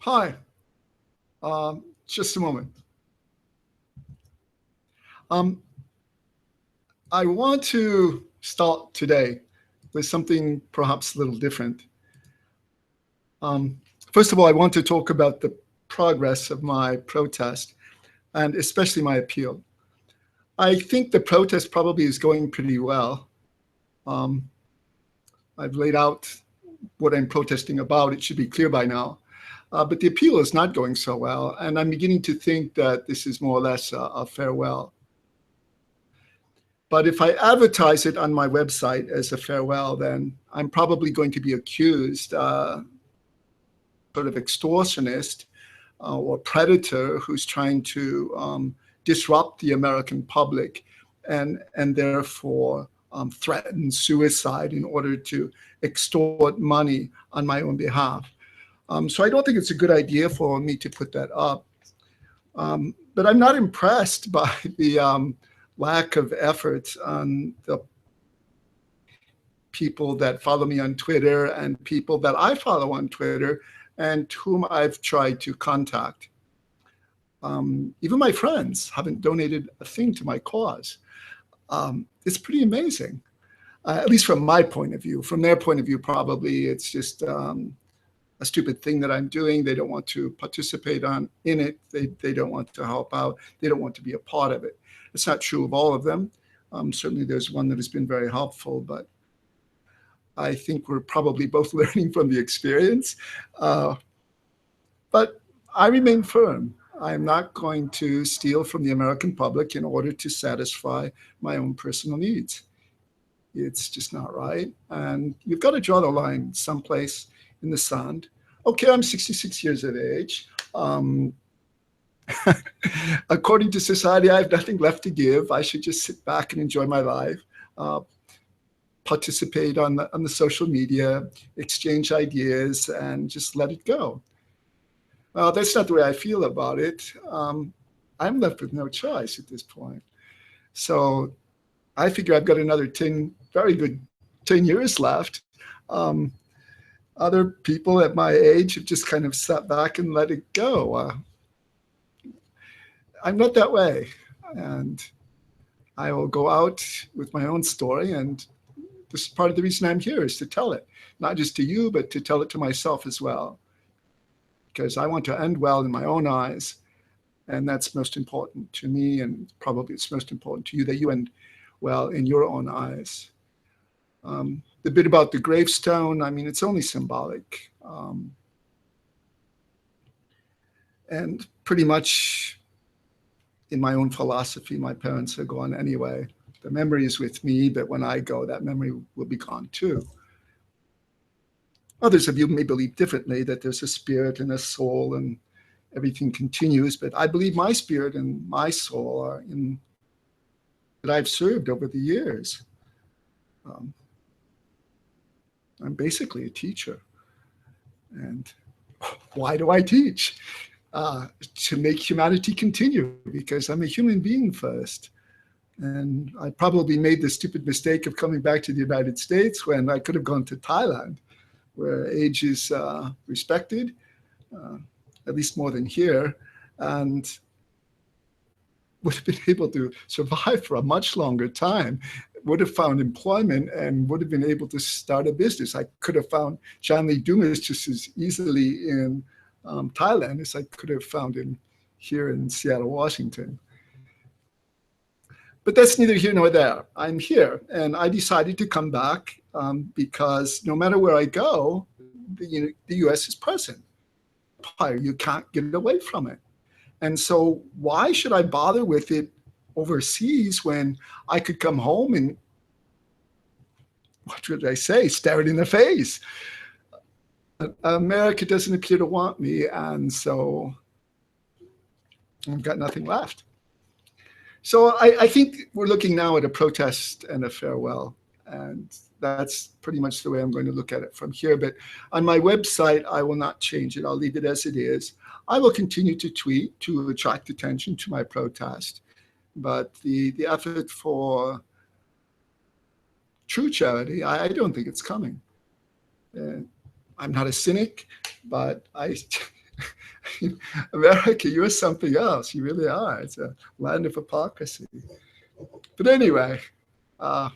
Hi, just a moment. Um, I want to start today with something perhaps a little different. First of all, I want to talk about the progress of my protest and especially my appeal. I think the protest probably is going pretty well. I've laid out what I'm protesting about. It should be clear by now. But the appeal is not going so well, and I'm beginning to think that this is more or less a farewell. But if I advertise it on my website as a farewell, then I'm probably going to be accused sort of extortionist or predator who's trying to disrupt the American public and therefore threaten suicide in order to extort money on my own behalf. So I don't think it's a good idea for me to put that up. But I'm not impressed by the lack of effort on the people that follow me on Twitter and people that I follow on Twitter and whom I've tried to contact. Even my friends haven't donated a thing to my cause. It's pretty amazing, at least from my point of view. From their point of view, probably it's just a stupid thing that I'm doing. They don't want to participate in it. They don't want to help out. They don't want to be a part of it. It's not true of all of them. Certainly there's one that has been very helpful, but I think we're probably both learning from the experience. But I remain firm. I'm not going to steal from the American public in order to satisfy my own personal needs. It's just not right. And you've got to draw the line someplace in the sand. Okay, I'm 66 years of age. According to society, I have nothing left to give. I should just sit back and enjoy my life, participate on the social media, exchange ideas, and just let it go. Well, that's not the way I feel about it. I'm left with no choice at this point. So I figure I've got another very good 10 years left. Other people at my age have just kind of sat back and let it go. I'm not that way. And I will go out with my own story. And this is part of the reason I'm here, is to tell it, not just to you, but to tell it to myself as well. Because I want to end well in my own eyes. And that's most important to me. And probably it's most important to you that you end well in your own eyes. The bit about the gravestone, I mean, it's only symbolic. And pretty much in my own philosophy, my parents are gone anyway. The memory is with me, but when I go, that memory will be gone too. Others of you may believe differently, that there's a spirit and a soul and everything continues, but I believe my spirit and my soul are in that I've served over the years. I'm basically a teacher. And why do I teach? To make humanity continue, because I'm a human being first. And I probably made the stupid mistake of coming back to the United States when I could have gone to Thailand, where age is respected, at least more than here, and would have been able to survive for a much longer time, would have found employment and would have been able to start a business. I could have found John Lee Dumas just as easily in Thailand as I could have found him here in Seattle, Washington. But that's neither here nor there. I'm here, and I decided to come back because no matter where I go, the U.S. is present. You can't get away from it. And so why should I bother with it overseas when I could come home and, what should I say, stare it in the face? America doesn't appear to want me, and so I've got nothing left. So I think we're looking now at a protest and a farewell, and that's pretty much the way I'm going to look at it from here. But on my website, I will not change it. I'll leave it as it is. I will continue to tweet to attract attention to my protest, but the effort for true charity, I don't think it's coming. I'm not a cynic, but America, you're something else. You really are. It's a land of hypocrisy. But anyway, uh,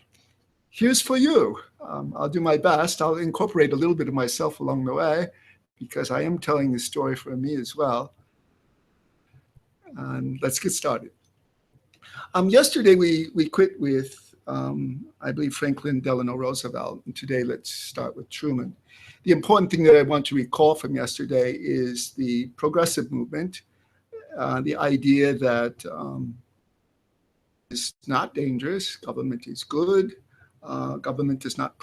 here's for you. I'll do my best. I'll incorporate a little bit of myself along the way because I am telling this story for me as well. And let's get started. Yesterday, we quit with, I believe, Franklin Delano Roosevelt. And today, let's start with Truman. The important thing that I want to recall from yesterday is the progressive movement, the idea that it's not dangerous, government is good, government does not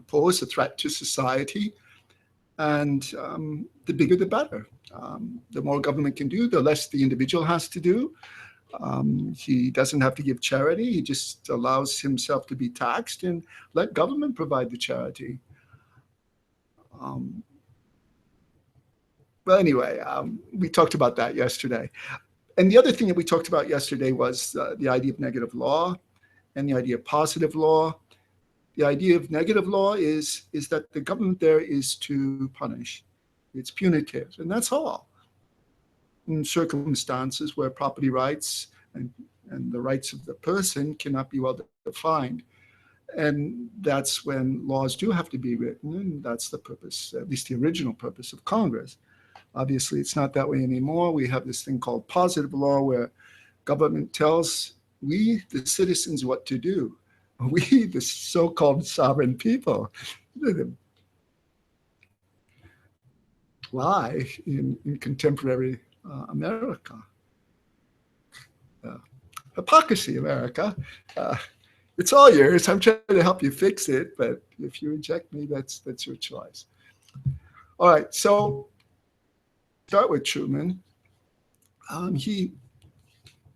pose a threat to society, and the bigger the better. The more government can do, the less the individual has to do. He doesn't have to give charity. He just allows himself to be taxed and let government provide the charity. Well, anyway, we talked about that yesterday. And the other thing that we talked about yesterday was the idea of negative law and the idea of positive law. The idea of negative law is that the government there is to punish. It's punitive, and that's all. In circumstances where property rights and the rights of the person cannot be well defined. And that's when laws do have to be written, and that's the purpose, at least the original purpose of Congress. Obviously, it's not that way anymore. We have this thing called positive law where government tells we, the citizens, what to do. We, the so-called sovereign people, lie in contemporary America. Hypocrisy, America. It's all yours. I'm trying to help you fix it, but if you reject me, that's your choice. All right, so start with Truman. He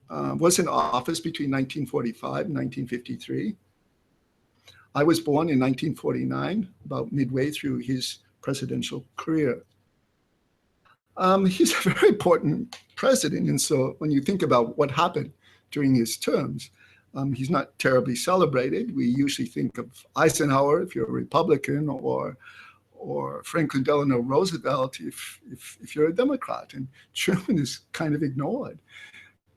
was in office between 1945 and 1953. I was born in 1949, about midway through his presidential career. He's a very important president, and so when you think about what happened during his terms, he's not terribly celebrated. We usually think of Eisenhower if you're a Republican, or Franklin Delano Roosevelt if you're a Democrat, and Truman is kind of ignored.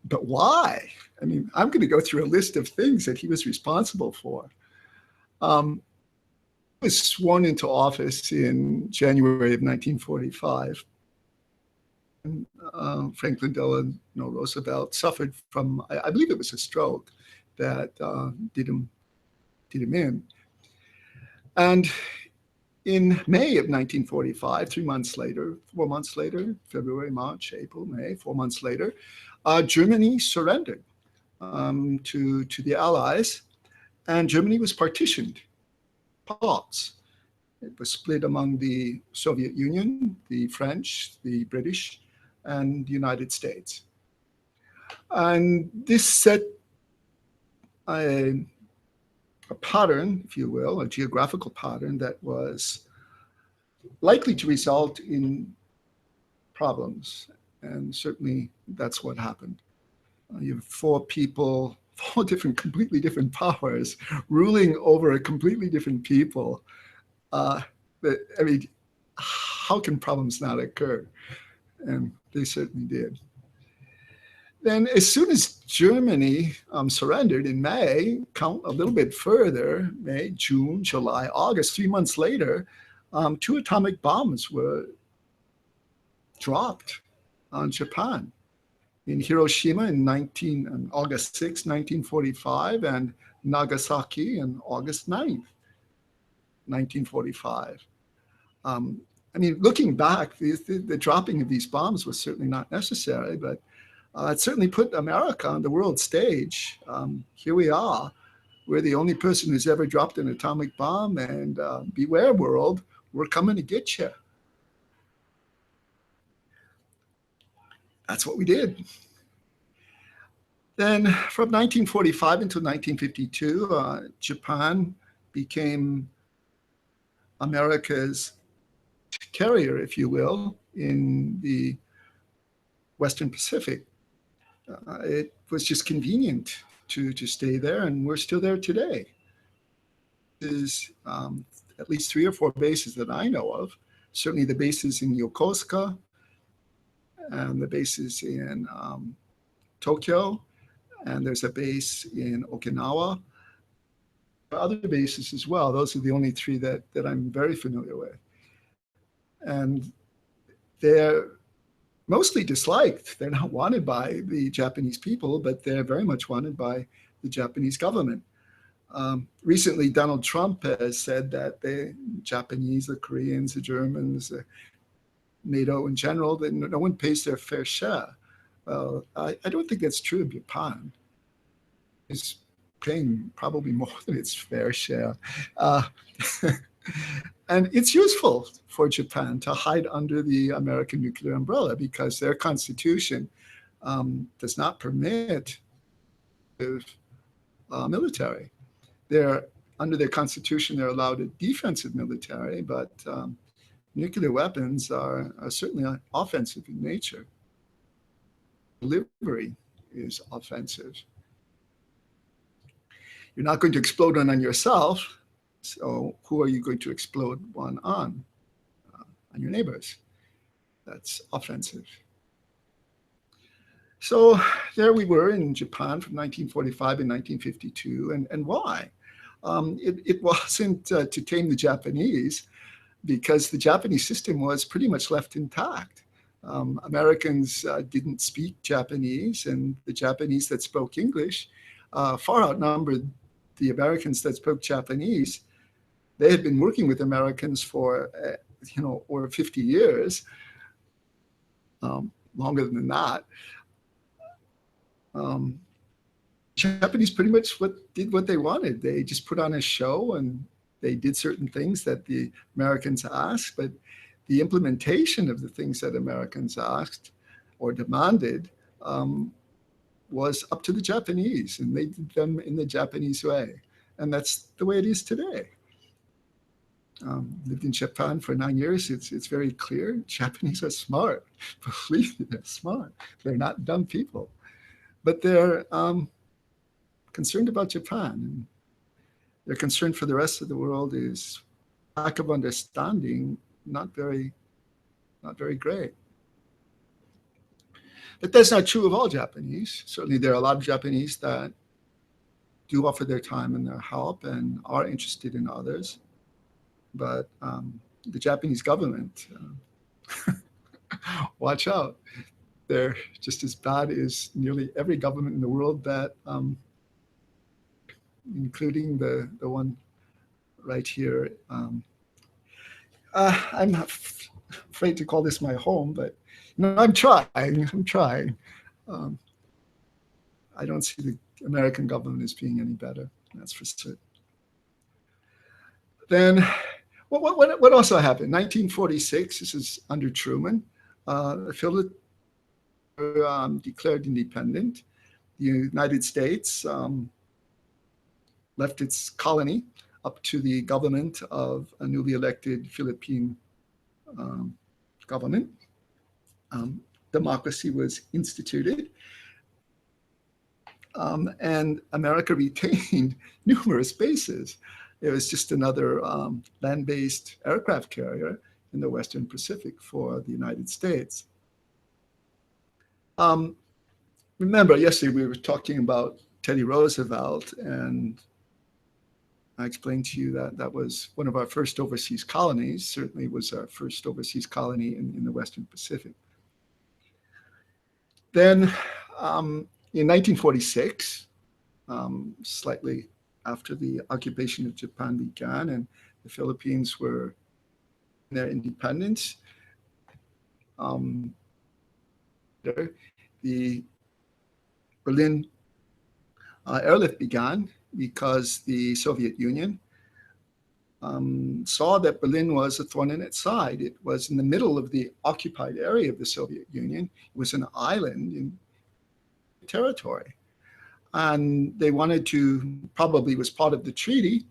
But why? I mean, I'm going to go through a list of things that he was responsible for. He was sworn into office in January of 1945. Franklin Delano Roosevelt suffered from, I believe it was a stroke that did him in. And in May of 1945, 4 months later, February, March, April, May, 4 months later, Germany surrendered to the Allies, and Germany was partitioned, parts. It was split among the Soviet Union, the French, the British, and the United States. And this set a pattern, if you will, a geographical pattern that was likely to result in problems. And certainly that's what happened. You have four completely different powers ruling over a completely different people. I mean, how can problems not occur? And they certainly did. Then as soon as Germany surrendered in May, count a little bit further, May, June, July, August, 3 months later, 2 atomic bombs were dropped on Japan in Hiroshima on August 6, 1945, and Nagasaki on August 9th, 1945. I mean, looking back, the dropping of these bombs was certainly not necessary, but it certainly put America on the world stage. Here we are. We're the only person who's ever dropped an atomic bomb, and beware, world, we're coming to get you. That's what we did. Then from 1945 until 1952, Japan became America's carrier, if you will, in the Western Pacific. It was just convenient to stay there, and we're still there today. There's at least 3 or 4 bases that I know of certainly the bases in Yokosuka and the bases in Tokyo, and there's a base in Okinawa. Other bases as well. Those are the only three that I'm very familiar with. And they're mostly disliked. They're not wanted by the Japanese people, but they're very much wanted by the Japanese government. Recently, Donald Trump has said that the Japanese, the Koreans, the Germans, NATO in general, that no one pays their fair share. I don't think that's true of Japan. It's paying probably more than its fair share. And it's useful for Japan to hide under the American nuclear umbrella because their constitution does not permit the military. They're under their constitution, they're allowed a defensive military, but nuclear weapons are certainly offensive in nature. Delivery is offensive. You're not going to explode one on yourself, so who are you going to explode one on? On your neighbors. That's offensive. So there we were in Japan from 1945 and 1952. And why? It wasn't to tame the Japanese, because the Japanese system was pretty much left intact. Americans didn't speak Japanese, and the Japanese that spoke English far outnumbered the Americans that spoke Japanese. They had been working with Americans for, over 50 years, longer than that. Japanese pretty much did what they wanted. They just put on a show and they did certain things that the Americans asked, but the implementation of the things that Americans asked or demanded was up to the Japanese, and they did them in the Japanese way. And that's the way it is today. Lived in Japan for 9 years. It's very clear. Japanese are smart. Believe me, they're smart. They're not dumb people. But they're concerned about Japan. And their concern for the rest of the world is lack of understanding, not very great. But that's not true of all Japanese. Certainly there are a lot of Japanese that do offer their time and their help and are interested in others. But the Japanese government, watch out. They're just as bad as nearly every government in the world that, including the one right here. I'm afraid to call this my home, but I'm trying. I don't see the American government as being any better. That's for certain. Then, what also happened? 1946. This is under Truman. The Philippines were declared independent. The United States left its colony up to the government of a newly elected Philippine government. Democracy was instituted. And America retained numerous bases. It was just another land-based aircraft carrier in the Western Pacific for the United States. Remember, yesterday we were talking about Teddy Roosevelt, and I explained to you that that was one of our first overseas colonies, certainly was our first overseas colony in the Western Pacific. Then in 1946, slightly after the occupation of Japan began and the Philippines were in their independence, the Berlin airlift began because the Soviet Union saw that Berlin was a thorn in its side. It was in the middle of the occupied area of the Soviet Union. It was an island in territory. And they wanted to, probably was part of the treaty.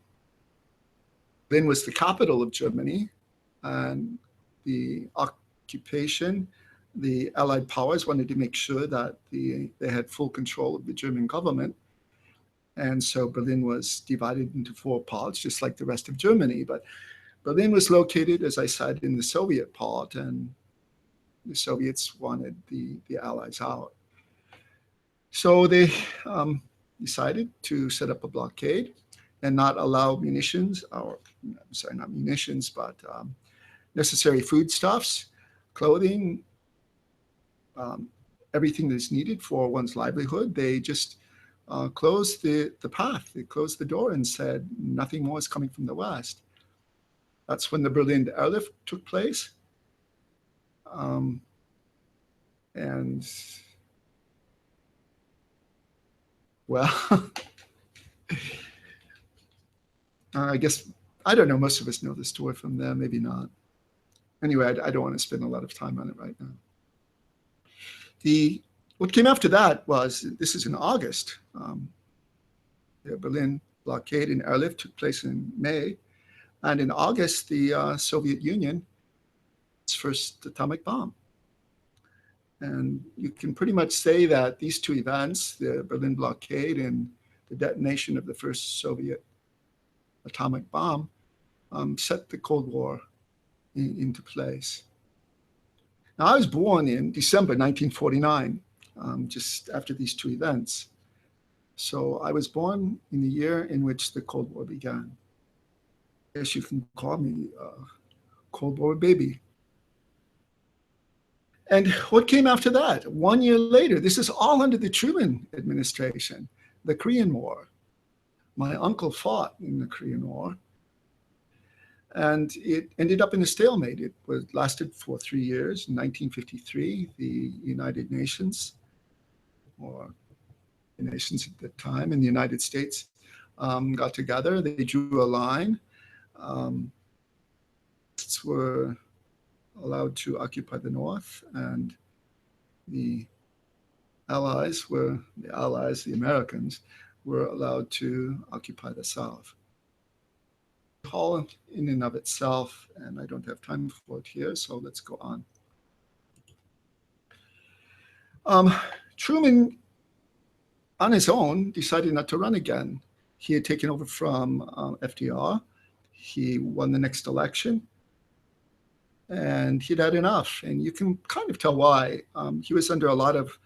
Berlin was the capital of Germany, and the occupation, the Allied powers wanted to make sure that they had full control of the German government. And so Berlin was divided into 4 parts, just like the rest of Germany. But Berlin was located, as I said, in the Soviet part, and the Soviets wanted the Allies out. So they decided to set up a blockade and not allow munitions, or sorry, not munitions, but necessary foodstuffs, clothing, everything that's needed for one's livelihood. They just closed the path. They closed the door and said nothing more is coming from the West. That's when the Berlin airlift took place. And well, I guess, I don't know, most of us know the story from there, maybe not. Anyway, I don't want to spend a lot of time on it right now. What came after that was, this is in August, the Berlin blockade and airlift took place in May. And in August, the Soviet Union, its first atomic bomb. And you can pretty much say that these two events, the Berlin blockade and the detonation of the first Soviet atomic bomb, set the Cold War into place. Now, I was born in December 1949, just after these two events. So I was born in the year in which the Cold War began. I guess you can call me a Cold War baby. And what came after that? 1 year later, this is all under the Truman administration, the Korean War. My uncle fought in the Korean War, and it ended up in a stalemate. It lasted for 3 years. In 1953, the United Nations, or the nations at the time in the United States, got together. They drew a line. Were allowed to occupy the North, and the Allies, the Americans, were allowed to occupy the South. All in and of itself, and I don't have time for it here, so let's go on. Truman, on his own, decided not to run again. He had taken over from FDR. He won the next election, and he'd had enough. And you can kind of tell why. He was under a lot of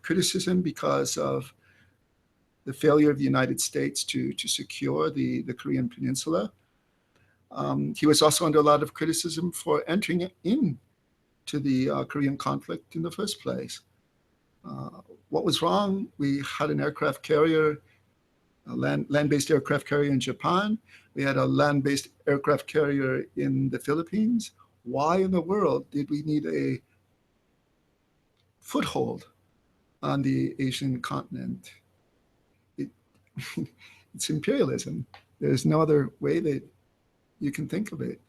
criticism because of the failure of the United States to secure the Korean Peninsula. He was also under a lot of criticism for entering into the Korean conflict in the first place. What was wrong? We had an aircraft carrier, a land-based aircraft carrier in Japan. We had a land-based aircraft carrier in the Philippines. Why in the world did we need a foothold on the Asian continent? It's imperialism. There's no other way that you can think of it.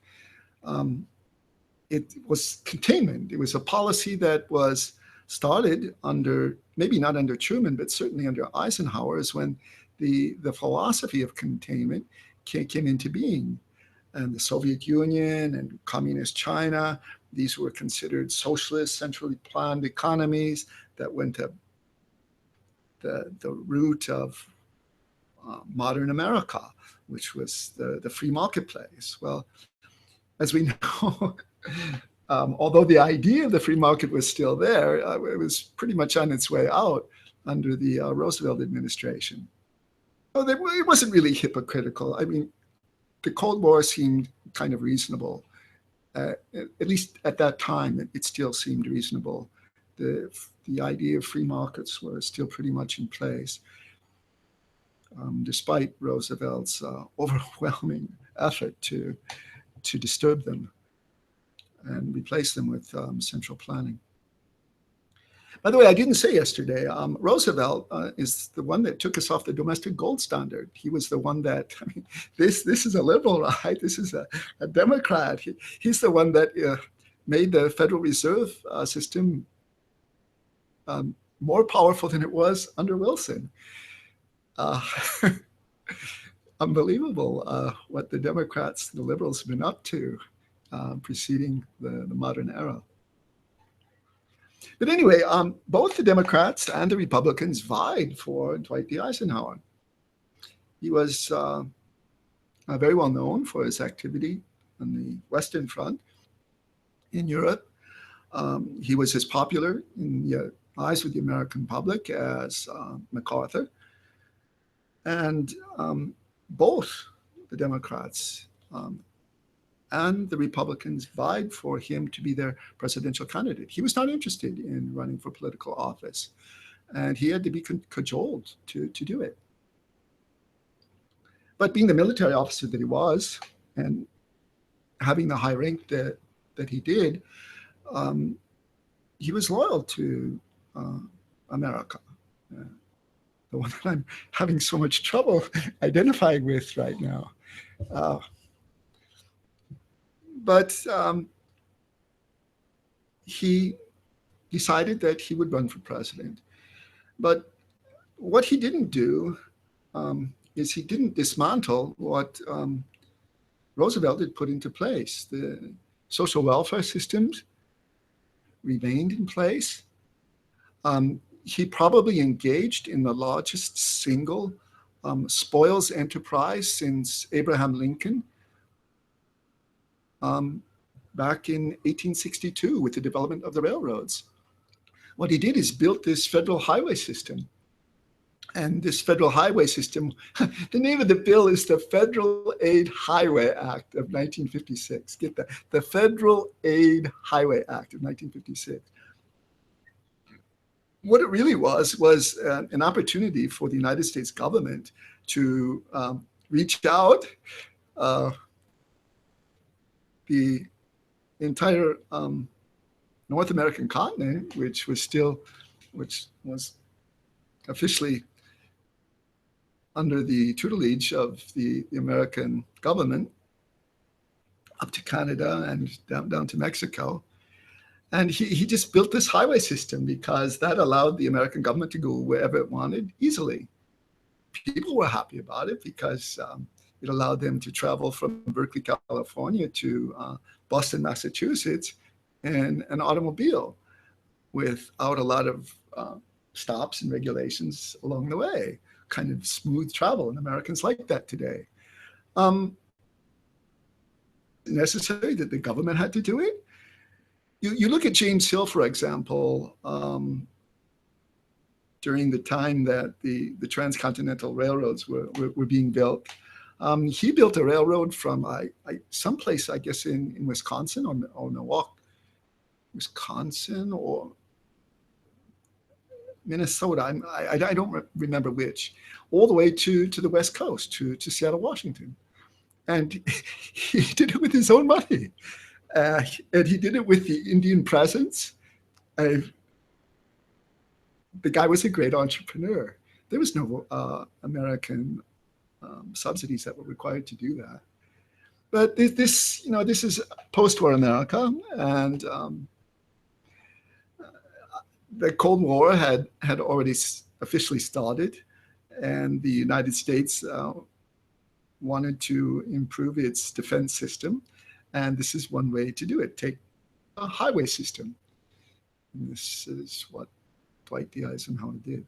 It was containment. It was a policy that was started under, maybe not under Truman, but certainly under Eisenhower's, when the philosophy of containment came into being. And the Soviet Union and communist China, these were considered socialist, centrally planned economies that went to the root of modern America, which was the free marketplace. Well, as we know, although the idea of the free market was still there, it was pretty much on its way out under the Roosevelt administration. So it wasn't really hypocritical. I mean, the Cold War seemed kind of reasonable. At least at that time, it still seemed reasonable. The idea of free markets was still pretty much in place, despite Roosevelt's overwhelming effort to disturb them and replace them with central planning. By the way, I didn't say yesterday, Roosevelt is the one that took us off the domestic gold standard. He was the one that, I mean, this is a liberal, right? This is a Democrat. He's the one that made the Federal Reserve system more powerful than it was under Wilson. Unbelievable what the Democrats, the liberals, have been up to preceding the modern era. But anyway, both the Democrats and the Republicans vied for Dwight D. Eisenhower. He was very well known for his activity the Western Front in Europe. He was as popular in the eyes of the American public as MacArthur. And both the Democrats and the Republicans vied for him to be their presidential candidate. He was not interested in running for political office, and he had to be cajoled to do it. But being the military officer that he was, and having the high rank that he did, he was loyal to America, the one that I'm having so much trouble identifying with right now. But he decided that he would run for president. But what he didn't do is he didn't dismantle what Roosevelt had put into place. The social welfare systems remained in place. He probably engaged in the largest single spoils enterprise since Abraham Lincoln back in 1862 with the development of the railroads. What he did is built this federal highway system. And this federal highway system, the name of the bill is the Federal Aid Highway Act of 1956. Get that? The Federal Aid Highway Act of 1956. What it really was an opportunity for the United States government to reach out the entire North American continent, which was officially under the tutelage of the American government, up to Canada and down to Mexico. And he just built this highway system because that allowed the American government to go wherever it wanted easily. People were happy about it because it allowed them to travel from Berkeley, California to Boston, Massachusetts in an automobile without a lot of stops and regulations along the way. Kind of smooth travel, and Americans like that today. Necessary that the government had to do it. You look at James Hill, for example, during the time that the transcontinental railroads were being built. He built a railroad from someplace, I guess, in Wisconsin or Milwaukee, Wisconsin or Minnesota. I don't remember which, all the way to the West Coast, to Seattle, Washington. And he did it with his own money. And he did it with the Indian presence. The guy was a great entrepreneur. There was no American subsidies that were required to do that. But this is post-war America, and the Cold War had already officially started, and the United States wanted to improve its defense system. And this is one way to do it. Take a highway system. And this is what Dwight D. Eisenhower did.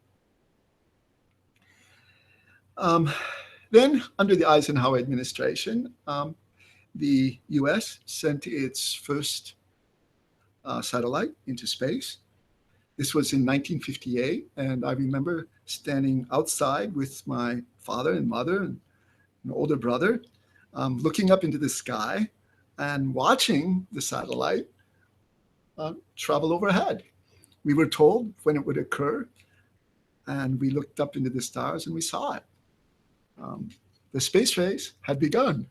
Then, under the Eisenhower administration, the U.S. sent its first satellite into space. This was in 1958, and I remember standing outside with my father and mother and an older brother, looking up into the sky and watching the satellite travel overhead. We were told when it would occur, and we looked up into the stars and we saw it. The space race had begun.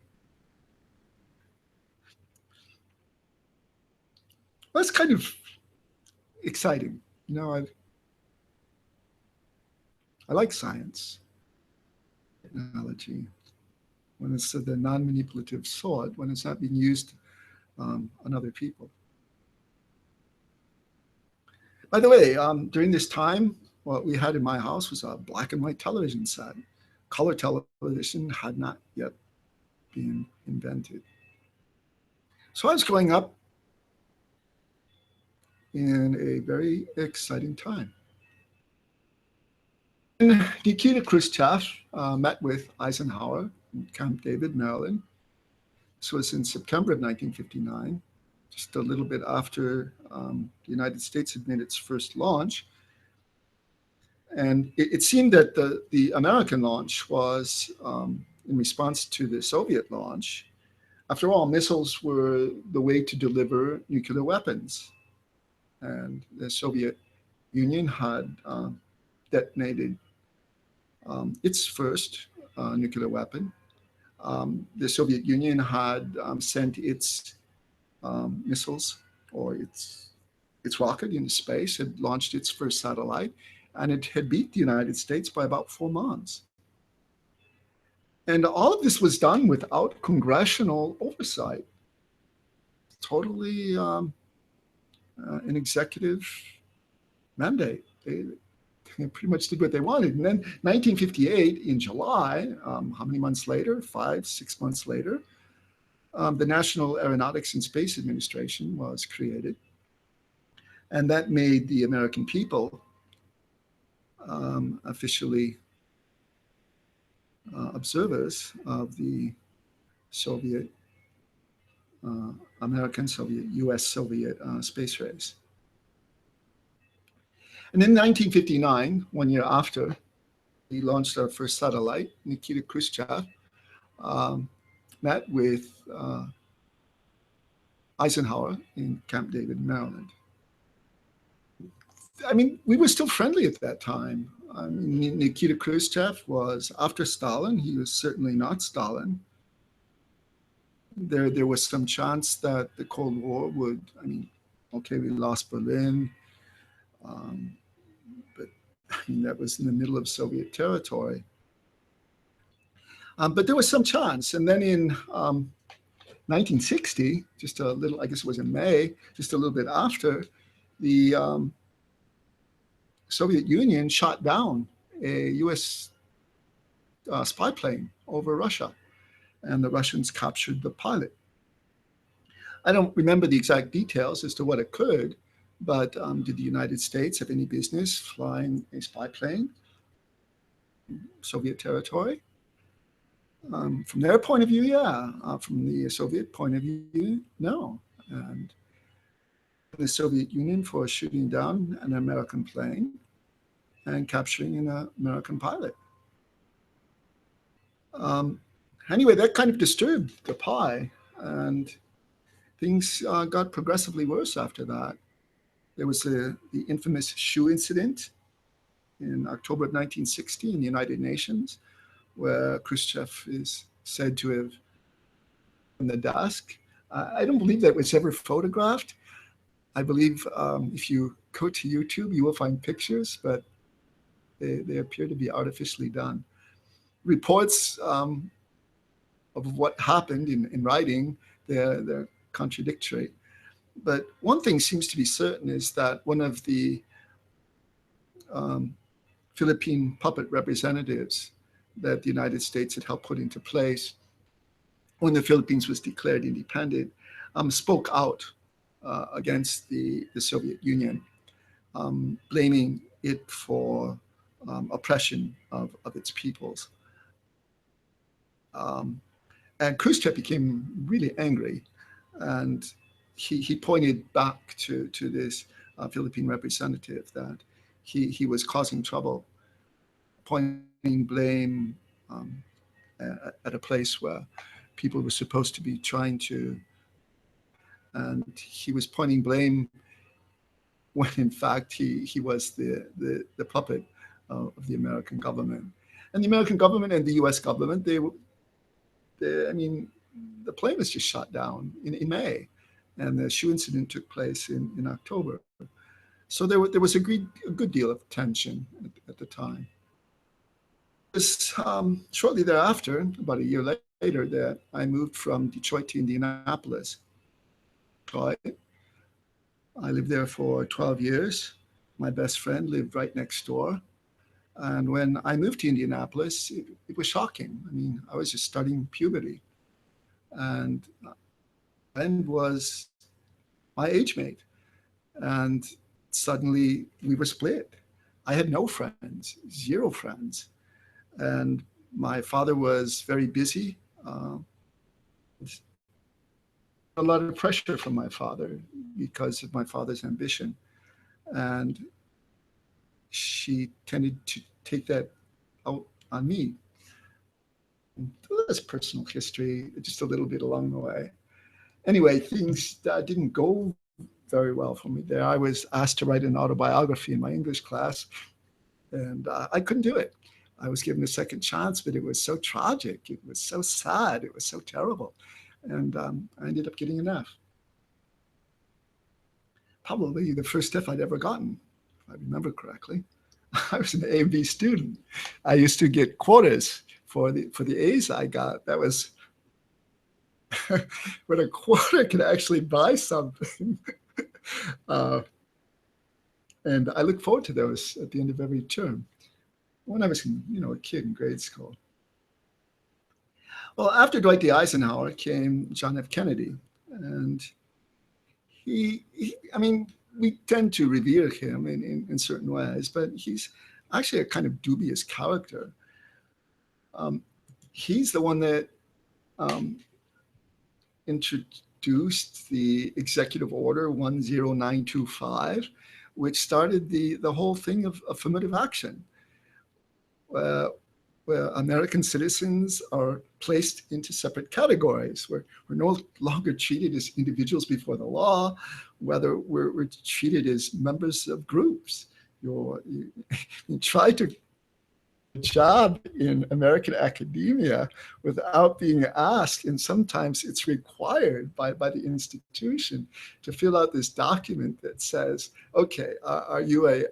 That's kind of exciting. You know, I like science, technology, when it's the non-manipulative sort, when it's not being used on other people. By the way, during this time, what we had in my house was a black and white television set. Color television had not yet been invented. So I was growing up in a very exciting time. And Nikita Khrushchev met with Eisenhower in Camp David, Maryland, This was in September of 1959, just a little bit after the United States had made its first launch. And it seemed that the American launch was in response to the Soviet launch. After all, missiles were the way to deliver nuclear weapons. And the Soviet Union had detonated its first nuclear weapon. The Soviet Union had sent its missiles or its rocket into space, had launched its first satellite, and it had beat the United States by about 4 months. And all of this was done without congressional oversight. Totally an executive mandate. They pretty much did what they wanted. And then 1958, in July, how many months later? 5, 6 months later, the National Aeronautics and Space Administration was created. And that made the American people officially observers of the Soviet, American, Soviet, US, Soviet space race. And in 1959, 1 year after, we launched our first satellite. Nikita Khrushchev met with Eisenhower in Camp David, Maryland. I mean, we were still friendly at that time. I mean, Nikita Khrushchev was after Stalin. He was certainly not Stalin. There was some chance that the Cold War would, I mean, okay, we lost Berlin, but I mean, that was in the middle of Soviet territory. But there was some chance. And then in 1960, just a little, I guess it was in May, just a little bit after, the Soviet Union shot down a US spy plane over Russia, and the Russians captured the pilot. I don't remember the exact details as to what occurred, but did the United States have any business flying a spy plane in Soviet territory? From their point of view, yeah. From the Soviet point of view, no. And the Soviet Union for shooting down an American plane and capturing an American pilot. Anyway, that kind of disturbed the pie, and things got progressively worse after that. There was the infamous shoe incident in October of 1960 in the United Nations, where Khrushchev is said to have in the desk. I don't believe that was ever photographed. I believe if you go to YouTube, you will find pictures, but they appear to be artificially done. Reports of what happened in writing, they're contradictory. But one thing seems to be certain is that one of the Philippine puppet representatives that the United States had helped put into place when the Philippines was declared independent spoke out against the Soviet Union, blaming it for oppression of its peoples. And Khrushchev became really angry, and he pointed back to this Philippine representative that he was causing trouble, pointing blame at a place where people were supposed to be trying to, and he was pointing blame when in fact he was the puppet of the American government. And the American government and the US government, I mean, the plane was just shot down in May, and the shoe incident took place in October. So there was a good deal of tension at the time. It was shortly thereafter, about a year later, that I moved from Detroit to Indianapolis. I lived there for 12 years. My best friend lived right next door. And when I moved to Indianapolis, it was shocking. I mean, I was just starting puberty. And my friend was my age mate. And suddenly we were split. I had no friends, 0 friends. And my father was very busy. a lot of pressure from my father because of my father's ambition. And she tended to take that out on me. That's personal history, just a little bit along the way. Anyway, things didn't go very well for me there. I was asked to write an autobiography in my English class, and I couldn't do it. I was given a second chance, but it was so tragic. It was so sad. It was so terrible. And I ended up getting an F. Probably the first F I'd ever gotten, if I remember correctly. I was an A and B student. I used to get quotas for the A's I got. That was when a quota could actually buy something. And I look forward to those at the end of every term when I was, a kid in grade school. Well, after Dwight D. Eisenhower came John F. Kennedy, and I mean, we tend to revere him in certain ways, but he's actually a kind of dubious character. He's the one that introduced the Executive Order 10925, which started the whole thing of affirmative action, where American citizens are placed into separate categories. We're no longer treated as individuals before the law, whether we're treated as members of groups. You try to get a job in American academia without being asked, and sometimes it's required by the institution to fill out this document that says, okay, are you a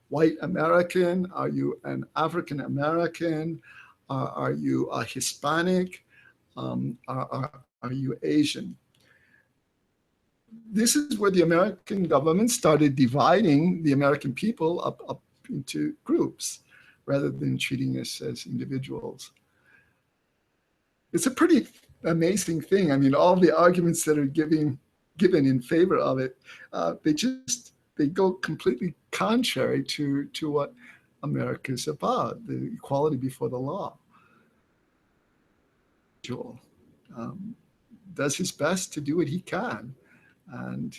white American? Are you an African American? Are you a Hispanic? Are you Asian? This is where the American government started dividing the American people up into groups rather than treating us as individuals. It's a pretty amazing thing. I mean, all the arguments that are given in favor of it, they go completely contrary to what America is about, the equality before the law. Joel does his best to do what he can, and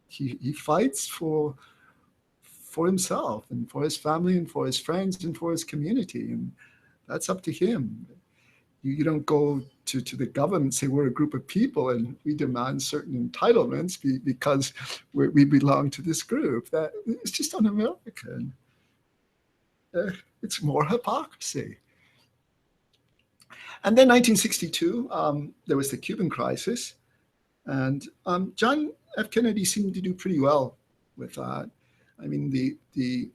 he fights for himself and for his family and for his friends and for his community, and that's up to him. You don't go to the government and say we're a group of people and we demand certain entitlements because we belong to this group. That it's just un-American. It's more hypocrisy. And then 1962, there was the Cuban crisis, and John F. Kennedy seemed to do pretty well with that. I mean, the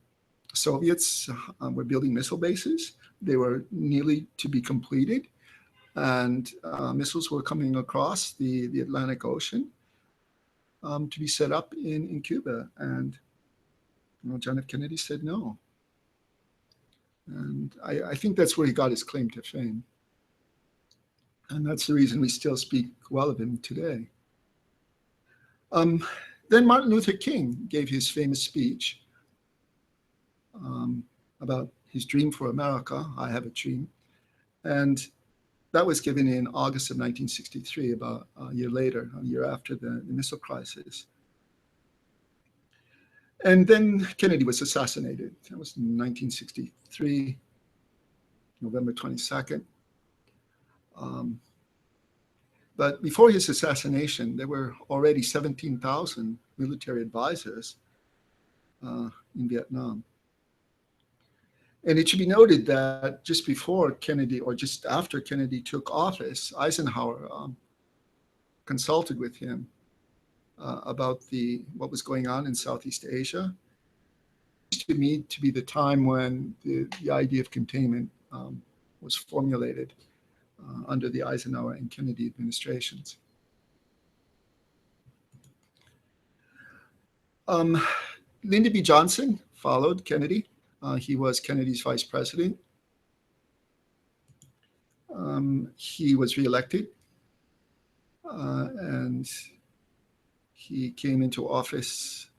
Soviets were building missile bases. They were nearly to be completed, and missiles were coming across the Atlantic Ocean to be set up in Cuba. And John F. Kennedy said no. And I think that's where he got his claim to fame. And that's the reason we still speak well of him today. Then Martin Luther King gave his famous speech about his dream for America, I Have a Dream. And that was given in August of 1963, about a year later, a year after the missile crisis. And then Kennedy was assassinated. That was in 1963, November 22nd. But before his assassination, there were already 17,000 military advisors in Vietnam. And it should be noted that just before Kennedy, or just after Kennedy took office, Eisenhower consulted with him about what was going on in Southeast Asia. It seems to me to be the time when the idea of containment was formulated under the Eisenhower and Kennedy administrations. Lyndon B. Johnson followed Kennedy. He was Kennedy's vice president. He was reelected, and he came into office.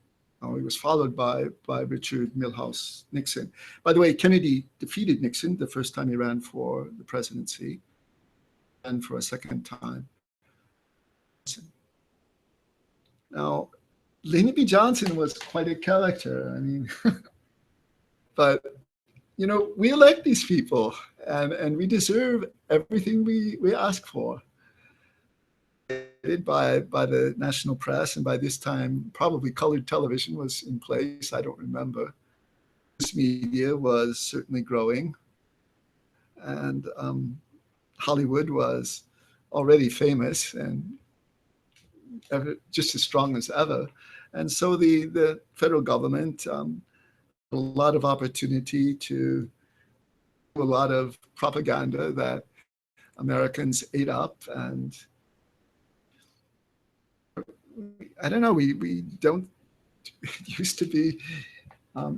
He was followed by Richard Milhouse Nixon. By the way, Kennedy defeated Nixon the first time he ran for the presidency, and for a second time. Now, Lyndon B. Johnson was quite a character. I mean, but we elect these people, and we deserve everything we ask for. By the national press, and by this time, probably colored television was in place. I don't remember. This media was certainly growing, and Hollywood was already famous and just as strong as ever. And so the federal government a lot of opportunity to do a lot of propaganda that Americans ate up. And I don't know, we don't, it used to be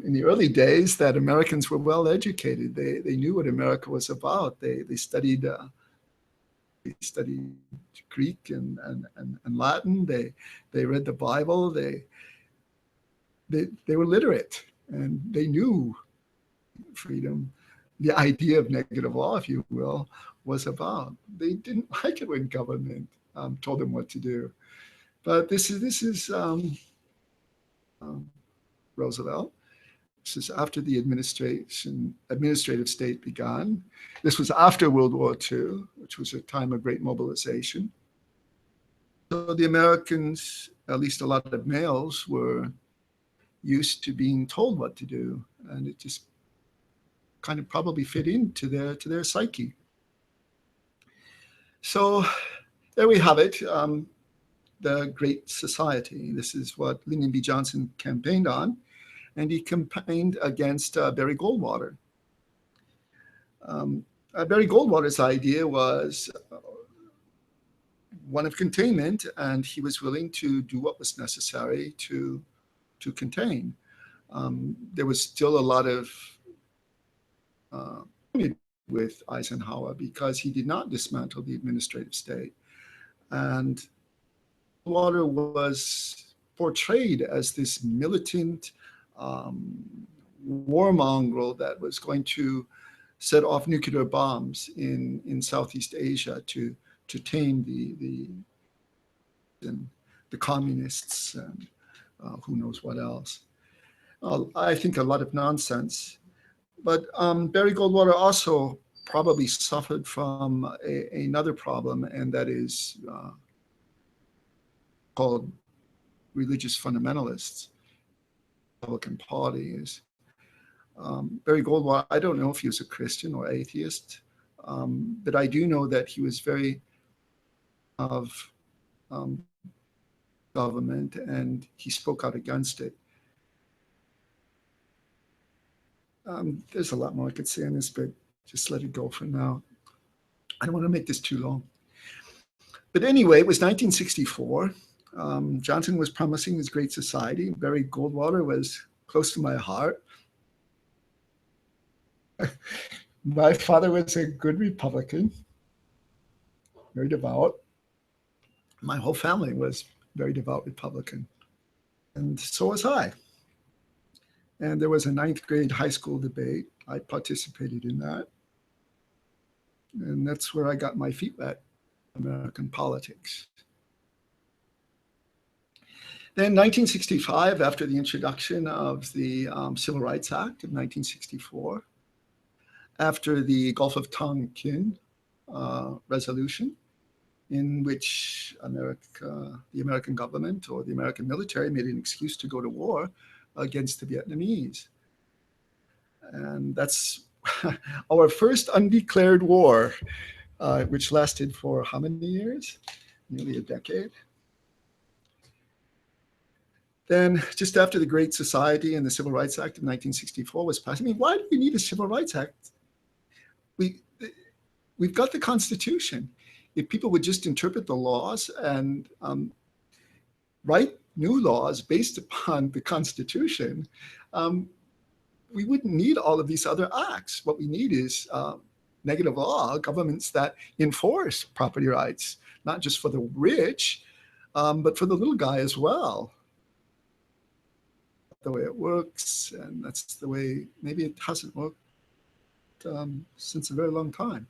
in the early days that Americans were well educated. They knew what America was about. They studied Greek and Latin. They read the Bible. They were literate, and they knew freedom, the idea of negative law, if you will, was about. They didn't like it when government told them what to do. But this is Roosevelt. This is after the administrative state began. This was after World War II, which was a time of great mobilization. So the Americans, at least a lot of males, were used to being told what to do, and it just kind of probably fit into their psyche. So there we have it, the Great Society. This is what Lyndon B. Johnson campaigned on, and he campaigned against Barry Goldwater. Barry Goldwater's idea was one of containment, and he was willing to do what was necessary to contain. There was still a lot of with Eisenhower because he did not dismantle the administrative state. And Goldwater was portrayed as this militant warmonger that was going to set off nuclear bombs in Southeast Asia to tame the communists and who knows what else. I think a lot of nonsense. But Barry Goldwater also probably suffered from another problem, and that is called religious fundamentalists. Republican Party is Barry Goldwater. I don't know if he was a Christian or atheist, but I do know that he was very of government, and he spoke out against it. There's a lot more I could say on this, but just let it go for now. I don't want to make this too long. But anyway, it was 1964. Johnson was promising his great society. Barry Goldwater was close to my heart. My father was a good Republican, very devout. My whole family was very devout Republican, and so was I. And there was a 9th grade high school debate. I participated in that. And that's where I got my feet wet in American politics. Then 1965, after the introduction of the Civil Rights Act of 1964, after the Gulf of Tonkin resolution, in which the American government or the American military made an excuse to go to war against the Vietnamese. And that's our first undeclared war, which lasted for how many years? Nearly a decade. Then just after the Great Society and the Civil Rights Act of 1964 was passed, I mean, why do we need a Civil Rights Act? We've got the Constitution. If people would just interpret the laws and write new laws based upon the Constitution, we wouldn't need all of these other acts. What we need is negative law, governments that enforce property rights, not just for the rich, but for the little guy as well. The way it works, and that's the way, maybe it hasn't worked since a very long time.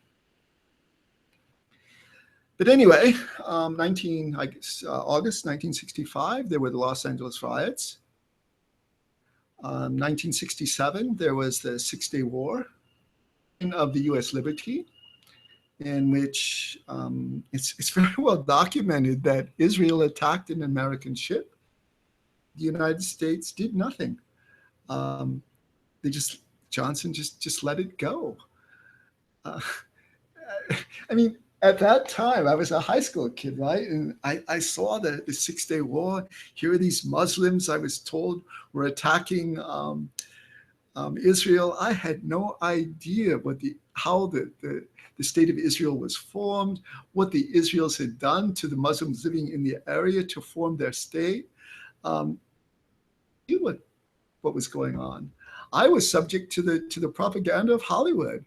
But anyway, August 1965, there were the Los Angeles riots. 1967, there was the Six-Day War of the U.S. liberty, in which it's very well documented that Israel attacked an American ship. The United States did nothing. Johnson just let it go. I mean, at that time, I was a high school kid, right? And I saw the Six-Day War. Here are these Muslims, I was told, were attacking Israel. I had no idea how the state of Israel was formed, what the Israelis had done to the Muslims living in the area to form their state. Knew what was going on. I was subject to the propaganda of Hollywood.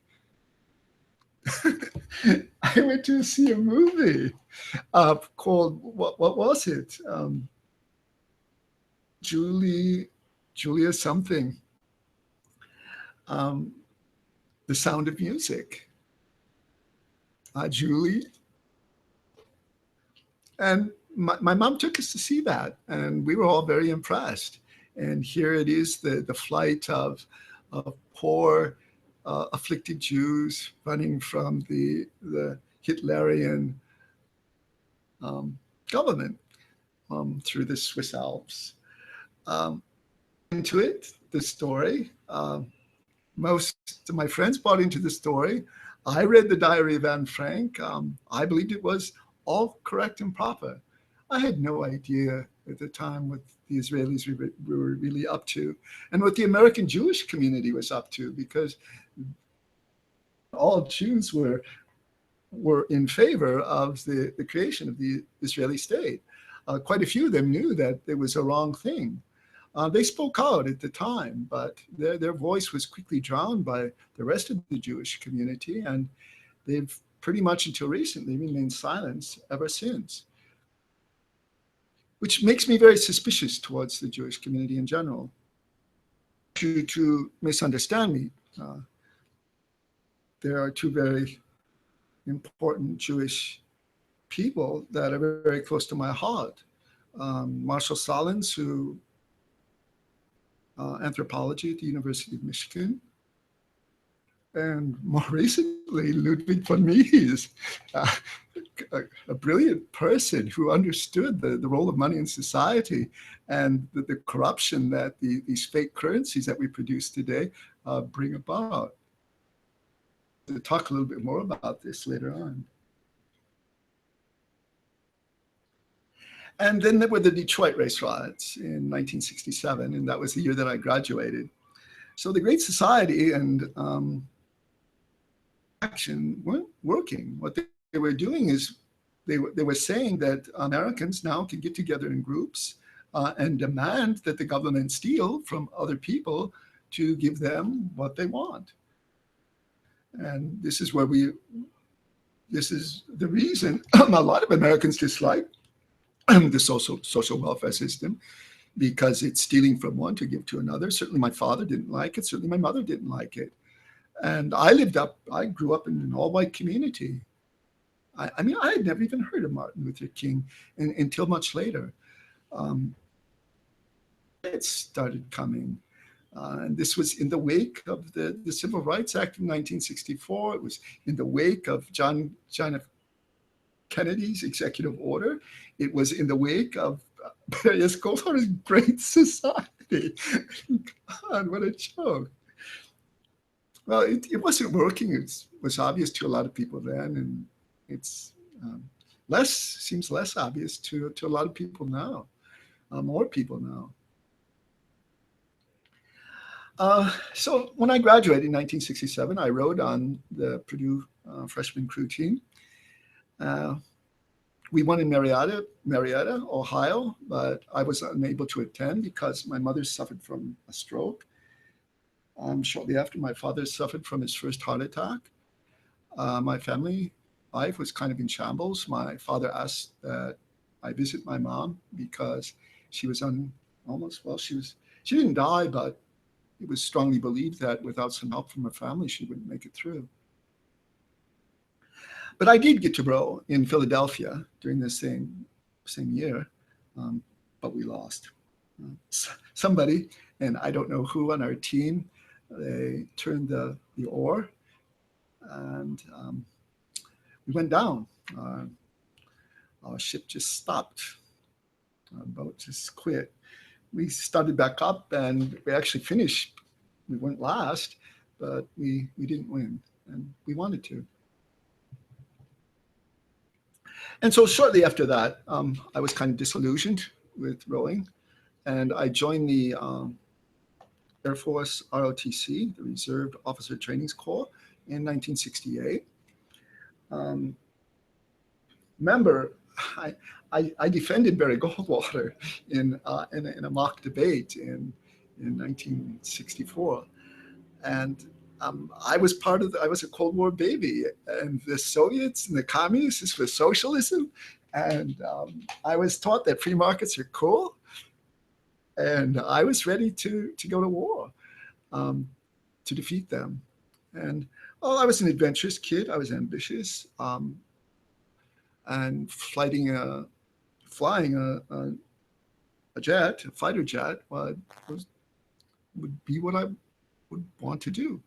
I went to see a movie called what was it? Julia something. The Sound of Music. Julie. And my mom took us to see that, and we were all very impressed. And here it is, the flight of poor, afflicted Jews running from the Hitlerian government through the Swiss Alps. Into it, the story. Most of my friends bought into the story. I read the Diary of Anne Frank. I believed it was all correct and proper. I had no idea at the time what the Israelis were really up to and what the American Jewish community was up to, because all Jews were in favor of the creation of the Israeli state. Quite a few of them knew that it was a wrong thing. They spoke out at the time, but their voice was quickly drowned by the rest of the Jewish community, and they've pretty much until recently remained silent ever since, which makes me very suspicious towards the Jewish community in general. To misunderstand me, there are two very important Jewish people that are very close to my heart. Marshall Salins, who anthropology at the University of Michigan, and more recently, Ludwig von Mises, a brilliant person who understood the role of money in society and the corruption that these fake currencies that we produce today bring about. To talk a little bit more about this later on. And then there were the Detroit race riots in 1967, and that was the year that I graduated. So the Great Society and action weren't working. What they were doing is they were saying that Americans now can get together in groups and demand that the government steal from other people to give them what they want. And this is the reason a lot of Americans dislike the social welfare system, because it's stealing from one to give to another. Certainly my father didn't like it. Certainly my mother didn't like it. And I grew up in an all-white community. I mean, I had never even heard of Martin Luther King until much later. It started coming. And this was in the wake of the Civil Rights Act of 1964. It was in the wake of John F. Kennedy's executive order. It was in the wake of various calls on his Great Society. God, what a joke. Well, it wasn't working. It was obvious to a lot of people then, and it's seems less obvious to a lot of people now, more people now. So when I graduated in 1967, I rode on the Purdue freshman crew team. We won in Marietta, Ohio, but I was unable to attend because my mother suffered from a stroke. Shortly after, my father suffered from his first heart attack. My family life was kind of in shambles. My father asked that I visit my mom because she was she didn't die, but it was strongly believed that without some help from her family, she wouldn't make it through. But I did get to row in Philadelphia during the same year, but we lost. Somebody, and I don't know who on our team, they turned the oar, and we went down. Our ship just stopped. Our boat just quit. We started back up, and we actually finished. We went last, but we didn't win, and we wanted to. And so shortly after that, I was kind of disillusioned with rowing, and I joined the Air Force ROTC, the Reserve Officer Training Corps, in 1968. Remember, I defended Barry Goldwater in a mock debate in 1964, and I was I was a Cold War baby, and the Soviets and the communists is for socialism, and I was taught that free markets are cool, and I was ready to go to war to defeat them. And I was an adventurous kid. I was ambitious, and flying a jet, a fighter jet, would be what I would want to do.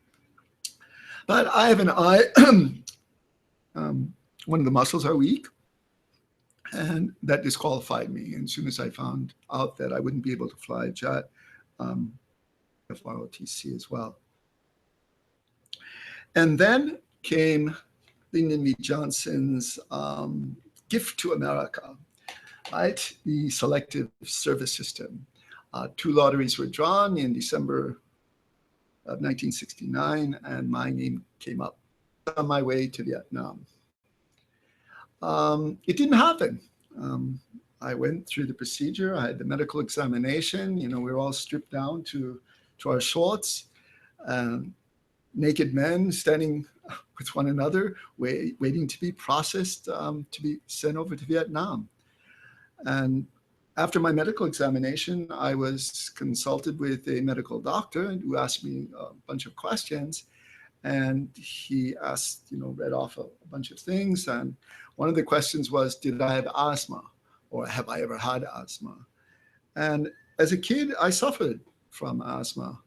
But I have an eye. One of the muscles are weak, and that disqualified me. And as soon as I found out that I wouldn't be able to fly a jet, FROTC as well. And then came Lyndon B. Johnson's gift to America, right? The selective service system. 2 lotteries were drawn in December of 1969, and my name came up on my way to Vietnam. It didn't happen. I went through the procedure. I had the medical examination. You know, we were all stripped down to our shorts, naked men standing with one another, waiting to be processed to be sent over to Vietnam. And after my medical examination, I was consulted with a medical doctor who asked me a bunch of questions. And he asked, read off a bunch of things. And one of the questions was, did I have asthma, or have I ever had asthma? And as a kid, I suffered from asthma.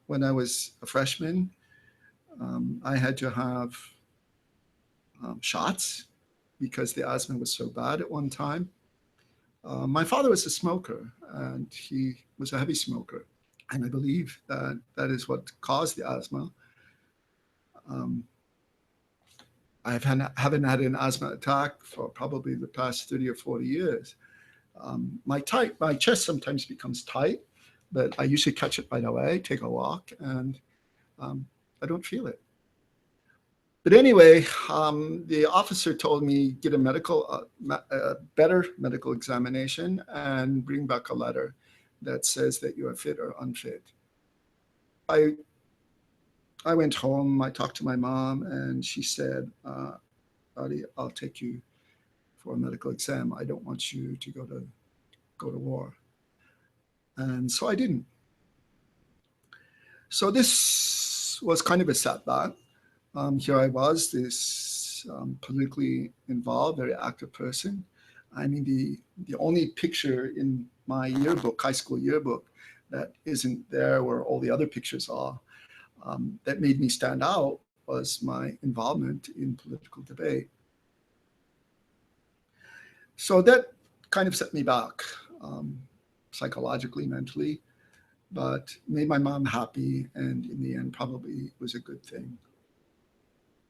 When I was a freshman, I had to have shots because the asthma was so bad at one time. My father was a smoker, and he was a heavy smoker. And I believe that is what caused the asthma. I haven't had an asthma attack for probably the past 30 or 40 years. My chest sometimes becomes tight, but I usually catch it right away, take a walk, and I don't feel it. But anyway, the officer told me get a better medical examination and bring back a letter that says that you are fit or unfit. I went home, I talked to my mom, and she said, Buddy, I'll take you for a medical exam. I don't want you to go to war. And so I didn't. So this was kind of a setback. Here I was, this politically involved, very active person. I mean, the only picture in my yearbook, high school yearbook, that isn't there where all the other pictures are, that made me stand out was my involvement in political debate. So that kind of set me back psychologically, mentally, but made my mom happy, and in the end probably was a good thing.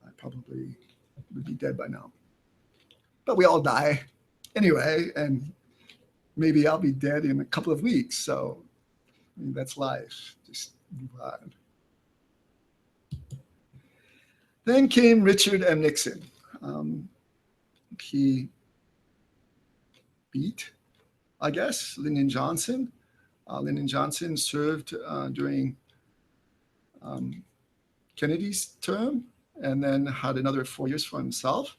I probably would be dead by now. But we all die anyway, and maybe I'll be dead in a couple of weeks. So I mean, that's life. Just move on. Then came Richard M. Nixon. He beat, I guess, Lyndon Johnson. Lyndon Johnson served during Kennedy's term, and then had another 4 years for himself.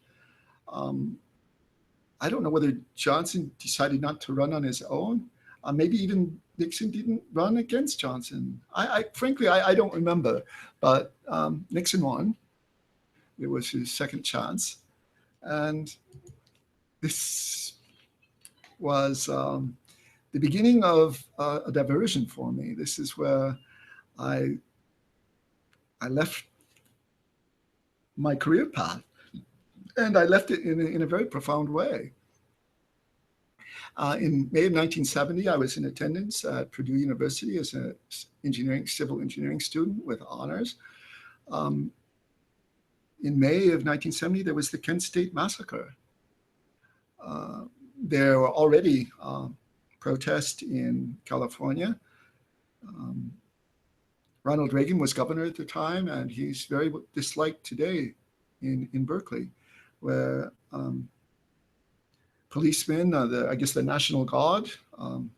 I don't know whether Johnson decided not to run on his own. Maybe even Nixon didn't run against Johnson. Frankly, I don't remember, but Nixon won. It was his second chance. And this was the beginning of a diversion for me. This is where I left my career path, and I left it in a very profound way. In May of 1970, I was in attendance at Purdue University as an civil engineering student with honors. In May of 1970, there was the Kent State Massacre. There were already protests in California. Ronald Reagan was governor at the time, and he's very disliked today in Berkeley, where policemen, I guess the National Guard on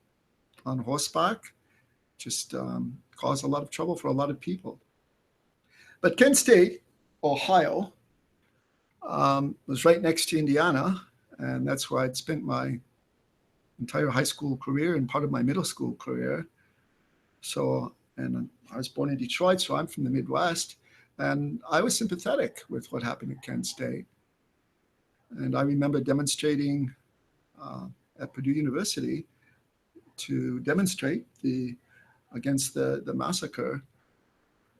horseback, just caused a lot of trouble for a lot of people. But Kent State, Ohio, was right next to Indiana, and that's where I'd spent my entire high school career and part of my middle school career. So, and I was born in Detroit, so I'm from the Midwest, and I was sympathetic with what happened at Kent State. And I remember demonstrating at Purdue University to demonstrate against the massacre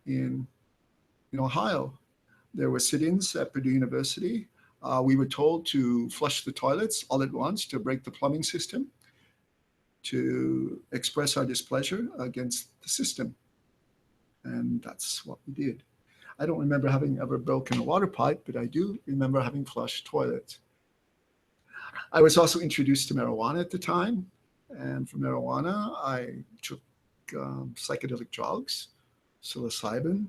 in Ohio. There were sit-ins at Purdue University. We were told to flush the toilets all at once, to break the plumbing system, to express our displeasure against the system. And that's what we did. I don't remember having ever broken a water pipe, but I do remember having flushed toilets. I was also introduced to marijuana at the time. And for marijuana, I took psychedelic drugs, psilocybin,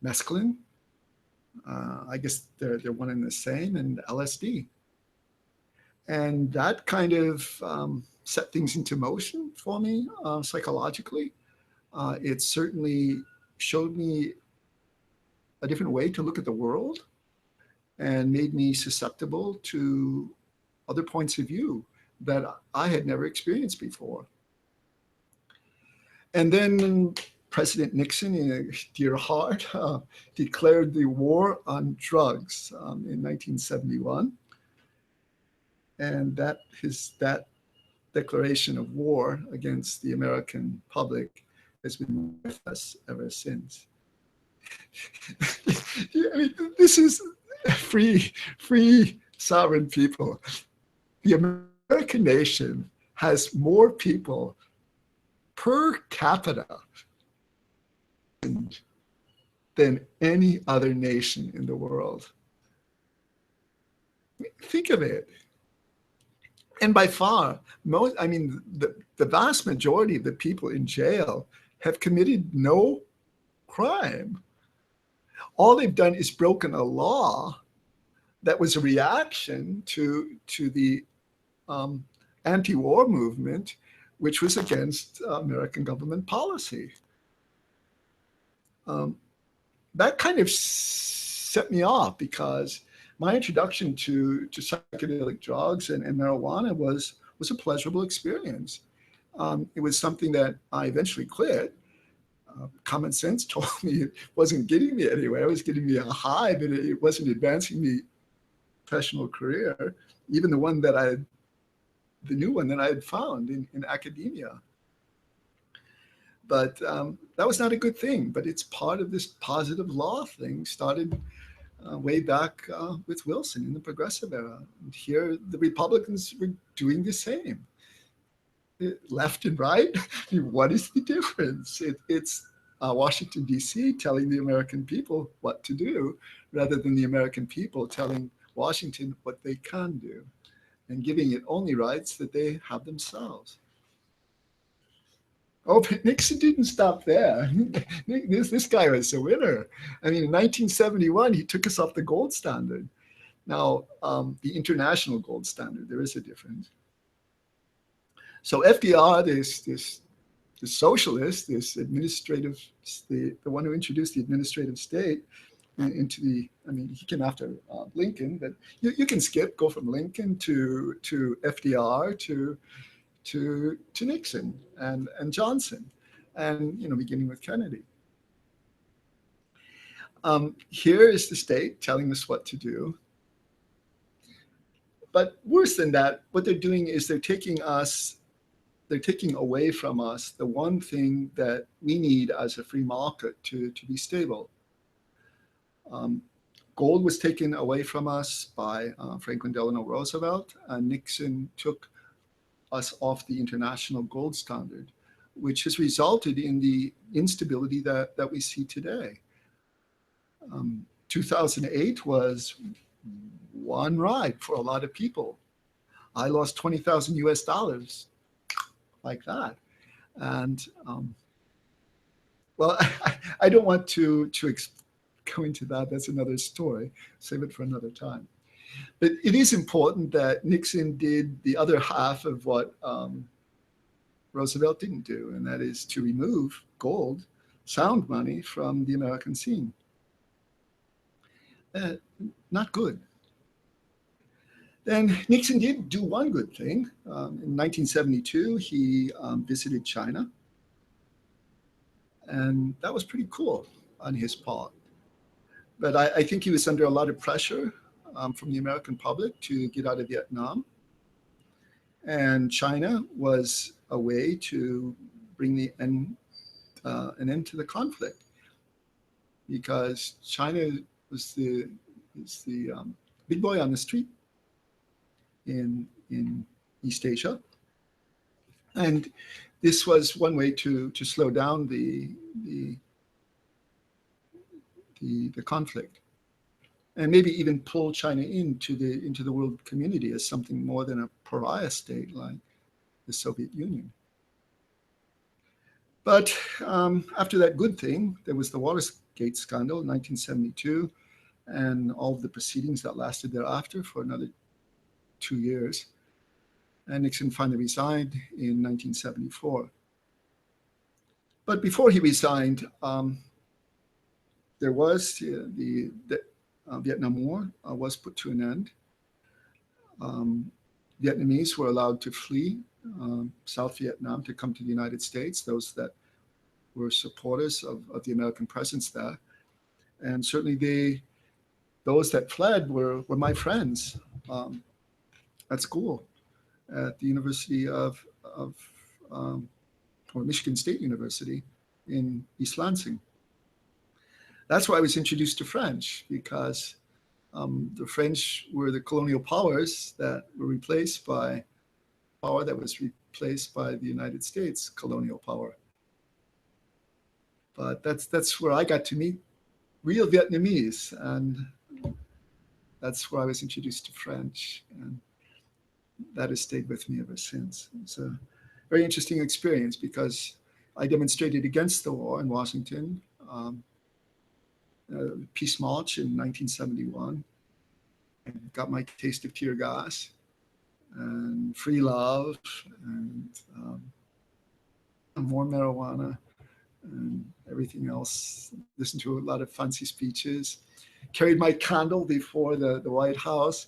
mescaline. I guess they're one and the same, and LSD. And that kind of set things into motion for me psychologically. It certainly showed me a different way to look at the world and made me susceptible to other points of view that I had never experienced before. And then President Nixon, in a dear heart, declared the war on drugs in 1971. And that declaration of war against the American public has been with us ever since. I mean, this is free sovereign people. The American nation has more people per capita than any other nation in the world. Think of it. And by far, the vast majority of the people in jail have committed no crime. All they've done is broken a law that was a reaction to the anti-war movement, which was against American government policy. That kind of set me off, because my introduction to psychedelic drugs and marijuana was a pleasurable experience. It was something that I eventually quit. Common sense told me it wasn't getting me anywhere. It was getting me a high, but it wasn't advancing me professional career, even the new one that I had found in academia. But that was not a good thing. But it's part of this positive law thing started way back with Wilson in the Progressive era. And here the Republicans were doing the same. Left and right, what is the difference? It's Washington, D.C. telling the American people what to do, rather than the American people telling Washington what they can do, and giving it only rights that they have themselves. Oh, but Nixon didn't stop there. This guy was a winner. I mean, in 1971, he took us off the gold standard. Now, the international gold standard, there is a difference. So FDR, this socialist, this administrative, the one who introduced the administrative state into he came after Lincoln, but you can go from Lincoln to FDR to Nixon and Johnson, and beginning with Kennedy. Here is the state telling us what to do. But worse than that, what they're doing is they're taking away from us the one thing that we need as a free market to be stable. Um, Gold was taken away from us by Franklin Delano Roosevelt, and Nixon took us off the international gold standard, which has resulted in the instability that we see today. 2008 was one ride for a lot of people. I lost 20,000 US dollars like that. And well, I don't want to go into that. That's another story. Save it for another time. But it is important that Nixon did the other half of what Roosevelt didn't do, and that is to remove gold, sound money, from the American scene. Not good. Then Nixon did do one good thing. In 1972, he visited China, and that was pretty cool on his part. But I think he was under a lot of pressure from the American public to get out of Vietnam. And China was a way to bring an end to the conflict, because China was the big boy on the street in East Asia. And this was one way to slow down the conflict, and maybe even pull China into the world community as something more than a pariah state like the Soviet Union. But after that good thing, there was the Watergate scandal in 1972, and all of the proceedings that lasted thereafter for another 2 years. And Nixon finally resigned in 1974. But before he resigned, there was the Vietnam War was put to an end. Vietnamese were allowed to flee South Vietnam to come to the United States, those that were supporters of the American presence there. And certainly those that fled were my friends at school, at the University or Michigan State University in East Lansing. That's why I was introduced to French, because the French were the colonial powers that were replaced by power that was replaced by the United States colonial power. But that's where I got to meet real Vietnamese, and that's where I was introduced to French, and that has stayed with me ever since. It's a very interesting experience, because I demonstrated against the war in Washington, Peace March in 1971, and got my taste of tear gas and free love and more marijuana and everything else. Listened to a lot of fancy speeches, carried my candle before the White House,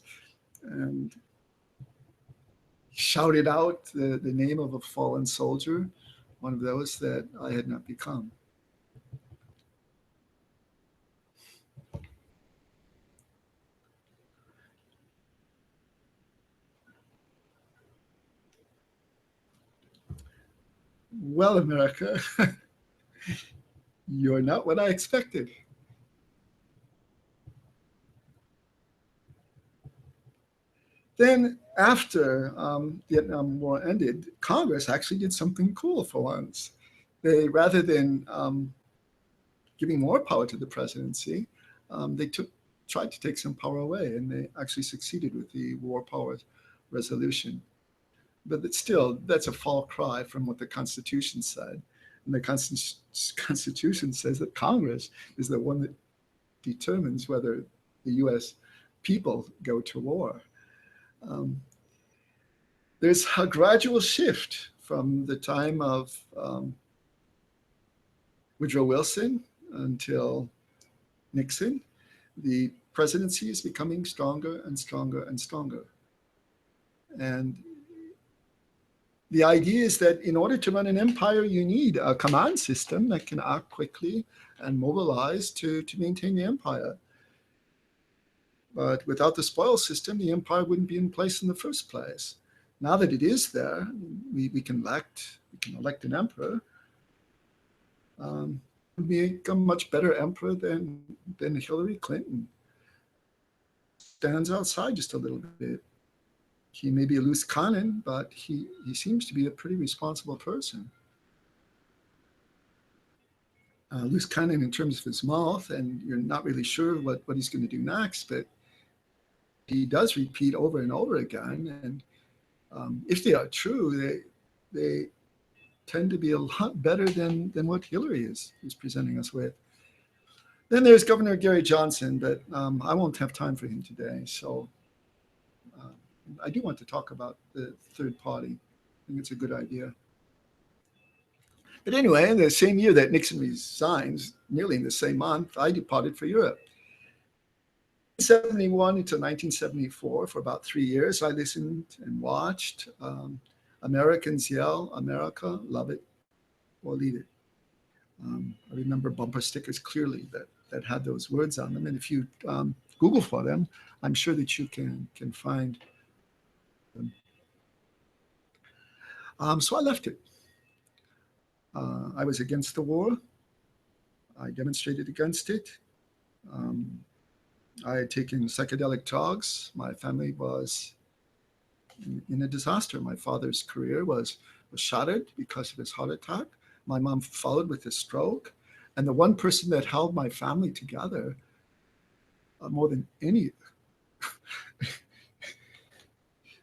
and shouted out the name of a fallen soldier, one of those that I had not become. Well, America, you're not what I expected. Then after Vietnam War ended, Congress actually did something cool for once. They, rather than giving more power to the presidency, they tried to take some power away, and they actually succeeded with the War Powers Resolution. But still, that's a far cry from what the Constitution said. And the Constitution says that Congress is the one that determines whether the U.S. people go to war. There's a gradual shift from the time of Woodrow Wilson until Nixon. The presidency is becoming stronger and stronger and stronger. And the idea is that in order to run an empire, you need a command system that can act quickly and mobilize to maintain the empire. But without the spoil system, the empire wouldn't be in place in the first place. Now that it is there, we can elect an emperor. Become much better emperor than Hillary Clinton. Stands outside just a little bit. He may be a loose cannon, but he seems to be a pretty responsible person. Loose cannon in terms of his mouth, and you're not really sure what he's going to do next, but he does repeat over and over again. And if they are true, they tend to be a lot better than what Hillary is presenting us with. Then there's Governor Gary Johnson, but I won't have time for him today. So I do want to talk about the third party. I think it's a good idea. But anyway, in the same year that Nixon resigns, nearly in the same month, I departed for Europe. 1971 until 1974, for about 3 years, I listened and watched Americans yell, "America, love it or leave it." I remember bumper stickers clearly that had those words on them. And if you Google for them, I'm sure that you can find them. So I left it. I was against the war. I demonstrated against it. I had taken psychedelic drugs. My family was in a disaster. My father's career was shattered because of his heart attack. My mom followed with a stroke. And the one person that held my family together more than any,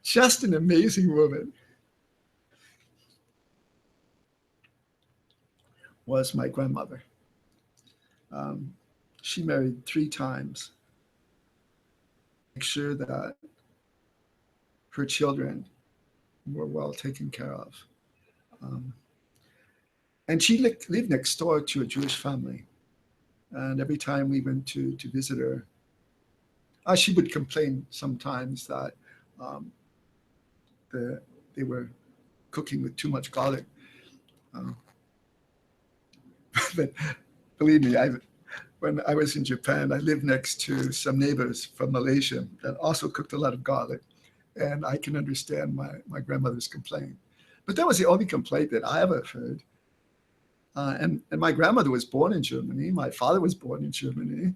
just an amazing woman, was my grandmother. She married 3 times. Make sure that her children were well taken care of. And she lived next door to a Jewish family. And every time we went to visit her, she would complain sometimes that they were cooking with too much garlic. But believe me, when I was in Japan, I lived next to some neighbors from Malaysia that also cooked a lot of garlic. And I can understand my grandmother's complaint. But that was the only complaint that I ever heard. And my grandmother was born in Germany. My father was born in Germany.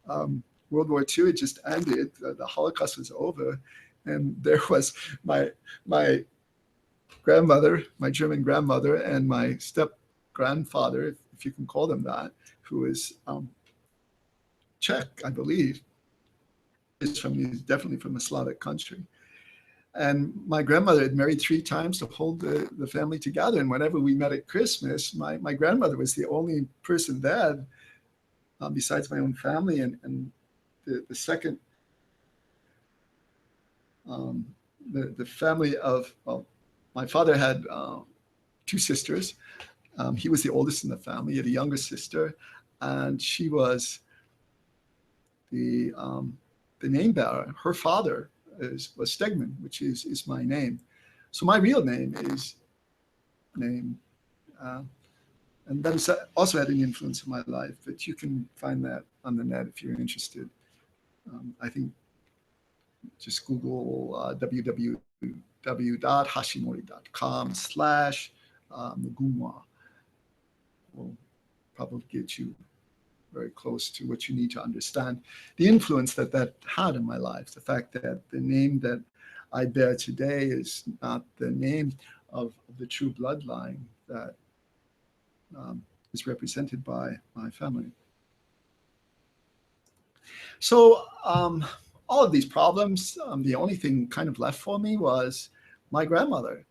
World War II had just ended. The Holocaust was over. And there was my grandmother, my German grandmother, and my step-grandfather, if you can call them that, who is Czech, I believe. He's definitely from a Slavic country. And my grandmother had married 3 times to hold the family together. And whenever we met at Christmas, my grandmother was the only person there besides my own family. And the second, the family of, well, my father had 2 sisters. He was the oldest in the family. He had a younger sister, and she was the name bearer. Her father was Stegman, which is my name. So my real name is and that has also had an influence in my life, but you can find that on the net if you're interested. I think just Google www.hashimori.com/Mugunwa will probably get you very close to what you need to understand the influence that had in my life. The fact that the name that I bear today is not the name of the true bloodline that is represented by my family. So all of these problems, the only thing kind of left for me was my grandmother.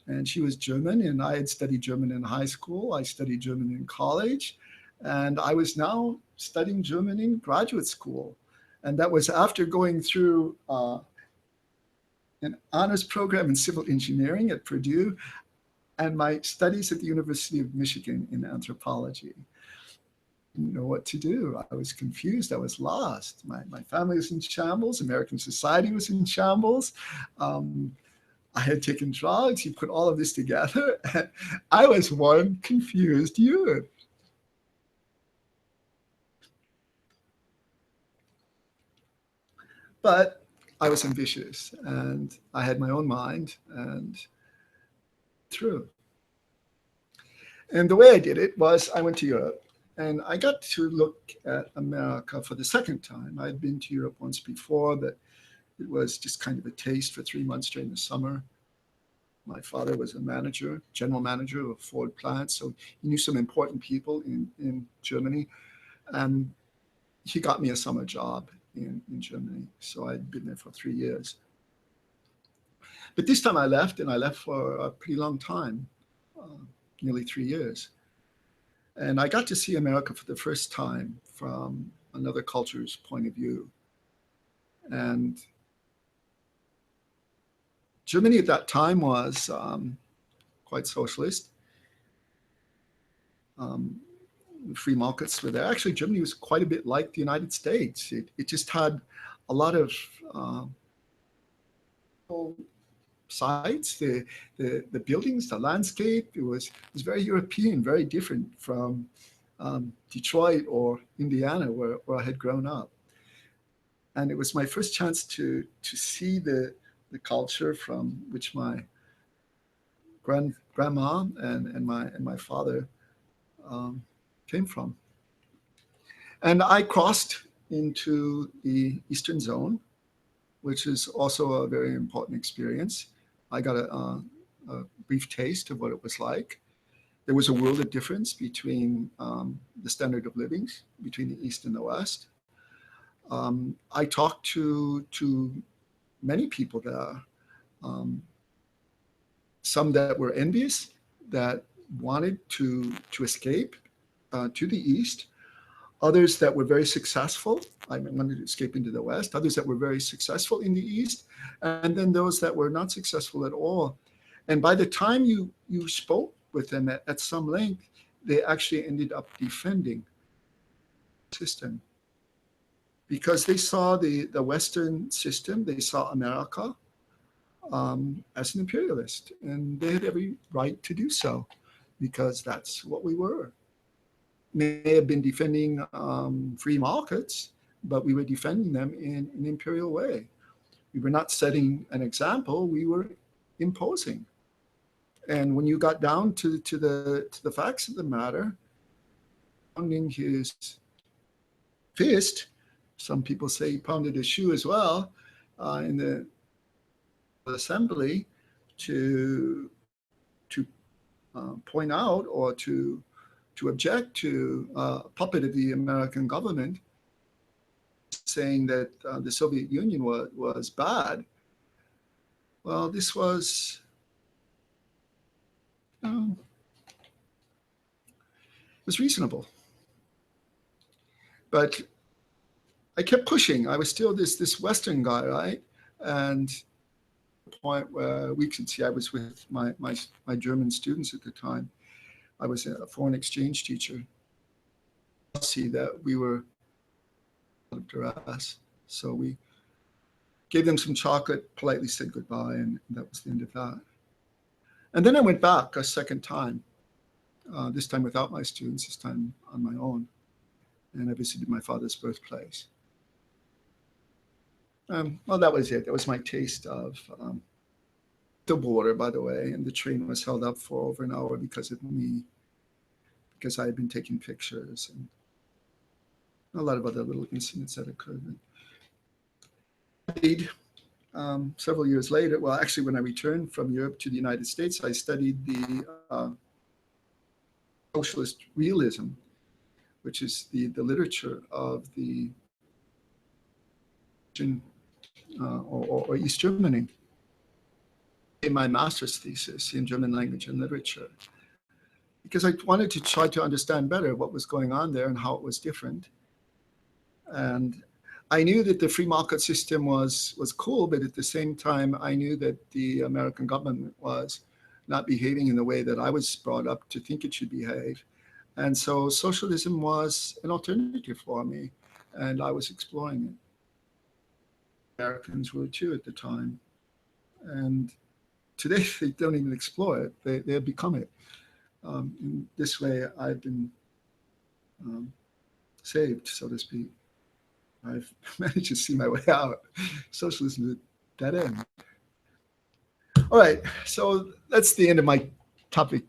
And she was German, and I had studied German in high school. I studied German in college. And I was now studying German in graduate school. And that was after going through an honors program in civil engineering at Purdue and my studies at the University of Michigan in anthropology. Didn't know what to do. I was confused. I was lost. My family was in shambles. American society was in shambles. I had taken drugs. He put all of this together, and I was one confused youth. But I was ambitious, and I had my own mind, and through. And the way I did it was I went to Europe, and I got to look at America for the second time. I'd been to Europe once before, but it was just kind of a taste for 3 months during the summer. My father was a manager, general manager of a Ford plant, so he knew some important people in Germany. And he got me a summer job in Germany. So I'd been there for 3 years. But this time I left, and I left for a pretty long time, nearly 3 years. And I got to see America for the first time from another culture's point of view. And Germany at that time was quite socialist. Free markets were there. Actually, Germany was quite a bit like the United States. It just had a lot of sites, the buildings, the landscape. It was very European, very different from Detroit or Indiana, where I had grown up. And it was my first chance to see the culture from which my grandma and my father came from. And I crossed into the Eastern Zone, which is also a very important experience. I got a brief taste of what it was like. There was a world of difference between the standard of living between the East and the West. I talked to many people there, some that were envious, that wanted to escape to the East, others that were very successful. I wanted to escape into the West, others that were very successful in the East, and then those that were not successful at all. And by the time you spoke with them at some length, they actually ended up defending the system, because they saw the Western system, they saw America as an imperialist, and they had every right to do so, because that's what we were. May have been defending free markets, but we were defending them in an imperial way. We were not setting an example, we were imposing. And when you got down to the facts of the matter, pounding his fist, some people say he pounded his shoe as well, in the assembly to point out or to object to a puppet of the American government saying that the Soviet Union was bad. Well, this was reasonable. But I kept pushing. I was still this Western guy, right? And the point where we could see, I was with my German students at the time. I was a foreign exchange teacher. See that we were under duress, so we gave them some chocolate, politely said goodbye, and that was the end of that. And then I went back a second time, this time without my students, this time on my own, and I visited my father's birthplace. Well, that was it. That was my taste of the border, by the way, and the train was held up for over an hour because of me, because I had been taking pictures and a lot of other little incidents that occurred. Indeed, several years later, well, actually, when I returned from Europe to the United States, I studied the socialist realism, which is the literature of the or East Germany, in my master's thesis in German language and literature, because I wanted to try to understand better what was going on there and how it was different. And I knew that the free market system was cool, but at the same time, I knew that the American government was not behaving in the way that I was brought up to think it should behave. And so socialism was an alternative for me, and I was exploring it. Americans were too at the time. And today they don't even explore it. They have become it. In this way, I've been saved, so to speak. I've managed to see my way out. Socialism is a dead end. All right, so that's the end of my topic.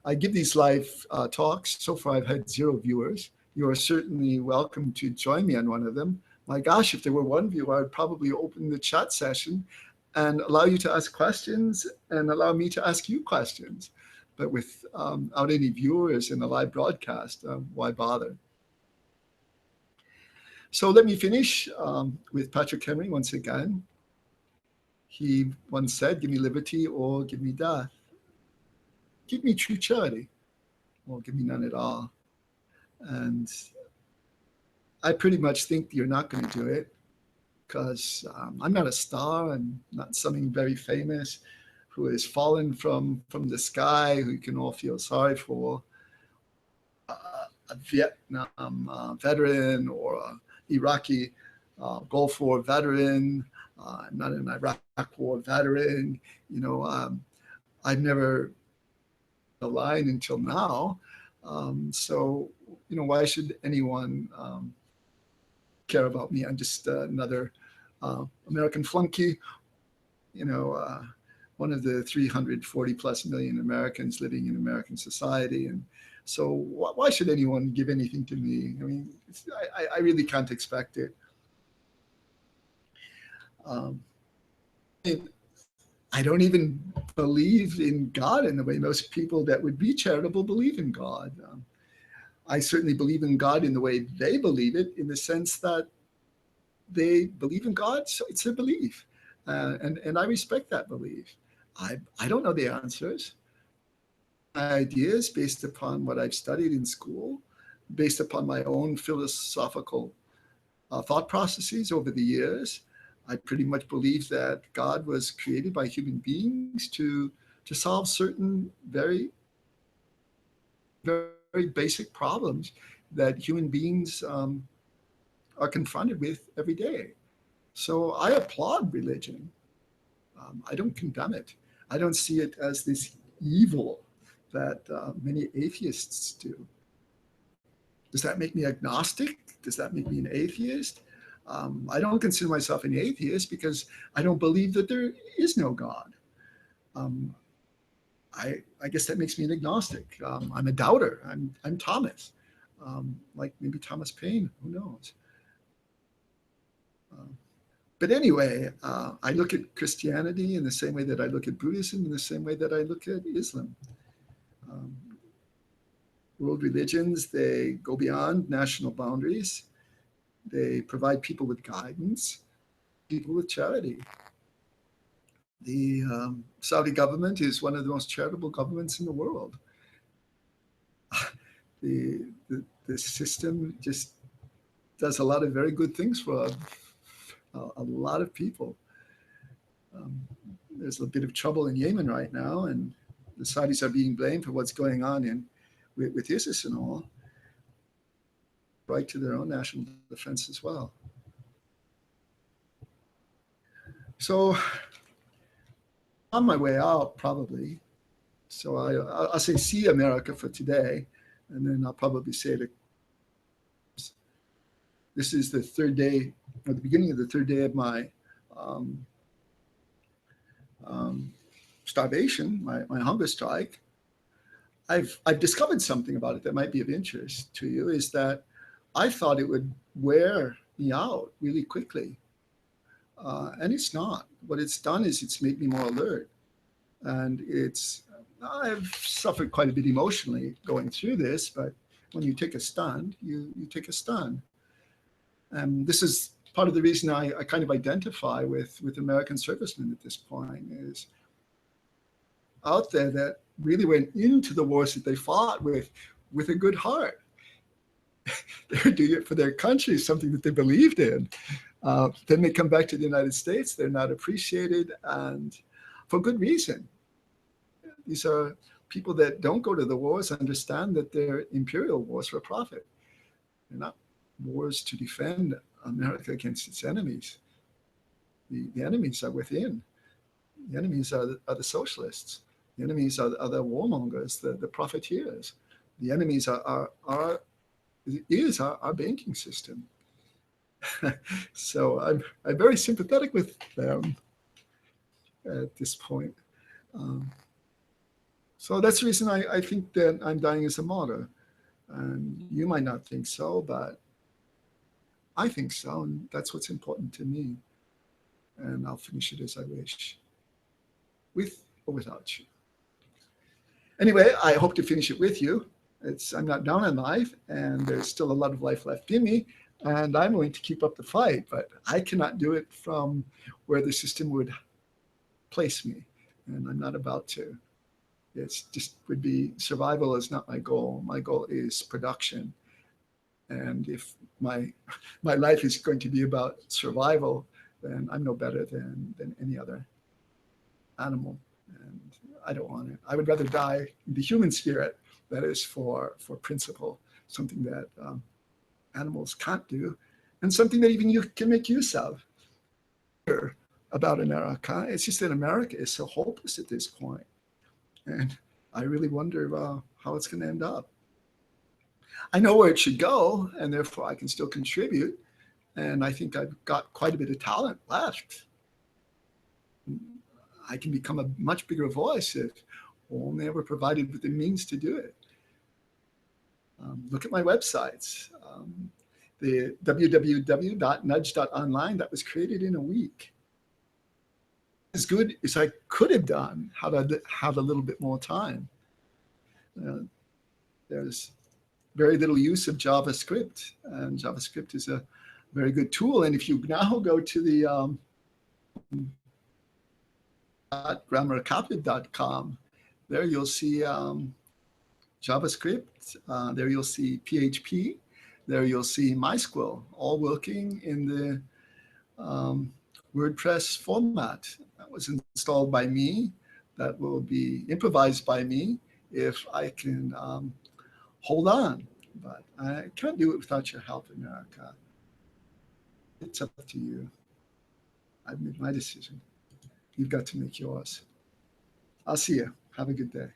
I give these live talks. So far, I've had 0 viewers. You are certainly welcome to join me on one of them. My gosh, if there were 1 viewer, I'd probably open the chat session and allow you to ask questions and allow me to ask you questions. But without any viewers in the live broadcast, why bother? So let me finish with Patrick Henry once again. He once said, "Give me liberty or give me death. Give me true charity or give me none at all." And I pretty much think you're not going to do it because I'm not a star. I'm not something very famous who has fallen from the sky, who you can all feel sorry for. A Vietnam veteran or an Iraqi Gulf War veteran. I'm not an Iraq War veteran. I've never the line until now. So, why should anyone care about me? I'm just another American flunky, one of the 340 plus million Americans living in American society. And so why should anyone give anything to me? I mean, I really can't expect it. I don't even believe in God in the way most people that would be charitable believe in God. I certainly believe in God in the way they believe it, in the sense that they believe in God, so it's a belief. And I respect that belief. I don't know the answers. My ideas based upon what I've studied in school, based upon my own philosophical thought processes over the years. I pretty much believe that God was created by human beings to solve certain very, very basic problems that human beings are confronted with every day. So I applaud religion. I don't condemn it. I don't see it as this evil that many atheists do. Does that make me agnostic? Does that make me an atheist? I don't consider myself an atheist because I don't believe that there is no God. I guess that makes me an agnostic. I'm a doubter. I'm Thomas, like maybe Thomas Paine. Who knows? But anyway, I look at Christianity in the same way that I look at Buddhism, in the same way that I look at Islam. World religions, they go beyond national boundaries. They provide people with guidance, people with charity. The Saudi government is one of the most charitable governments in the world. The system just does a lot of very good things for a lot of people. There's a bit of trouble in Yemen right now, and the Saudis are being blamed for what's going on with ISIS and all, right to their own national defense as well. So on my way out, probably. So I'll say see America for today, and then I'll probably say this is the 3rd day, or the beginning of the 3rd day of my starvation, my hunger strike. I've discovered something about it that might be of interest to you, is that I thought it would wear me out really quickly. And it's not. What it's done is it's made me more alert. And I've suffered quite a bit emotionally going through this, but when you take a stand, you take a stand. And this is part of the reason I kind of identify with American servicemen at this point, is out there that really went into the wars that they fought with a good heart. They're doing it for their country, something that they believed in. Then they come back to the United States, they're not appreciated, and for good reason. These are people that don't go to the wars, understand that they're imperial wars for profit. They're not wars to defend America against its enemies. The enemies are within. The enemies are the socialists. The enemies are the warmongers, the profiteers. The enemies is our banking system. So I'm very sympathetic with them at this point. Um, so that's the reason I think that I'm dying as a martyr. And you might not think so, but I think so, and that's what's important to me. And I'll finish it as I wish, with or without you. Anyway, I hope to finish it with you. I'm not down in life, and there's still a lot of life left in me, and I'm willing to keep up the fight, but I cannot do it from where the system would place me, and I'm not about to. It's just would be survival is not my goal. My goal is production. And if my life is going to be about survival, then I'm no better than any other animal. And I don't want it. I would rather die in the human spirit, that is for principle, something that animals can't do, and something that even you can make use of. About America, it's just that America is so hopeless at this point. And I really wonder how it's going to end up. I know where it should go, and therefore I can still contribute. And I think I've got quite a bit of talent left. I can become a much bigger voice if only I were provided with the means to do it. Look at my websites. The www.nudge.online, that was created in a week. As good as I could have done had I had a little bit more time. There's very little use of JavaScript, and JavaScript is a very good tool. And if you now go to the grammarcapid.com, there you'll see JavaScript, there you'll see PHP, there you'll see MySQL, all working in the WordPress format. That was installed by me. That will be improvised by me if I can hold on. But I can't do it without your help, America. It's up to you. I've made my decision. You've got to make yours. I'll see you. Have a good day.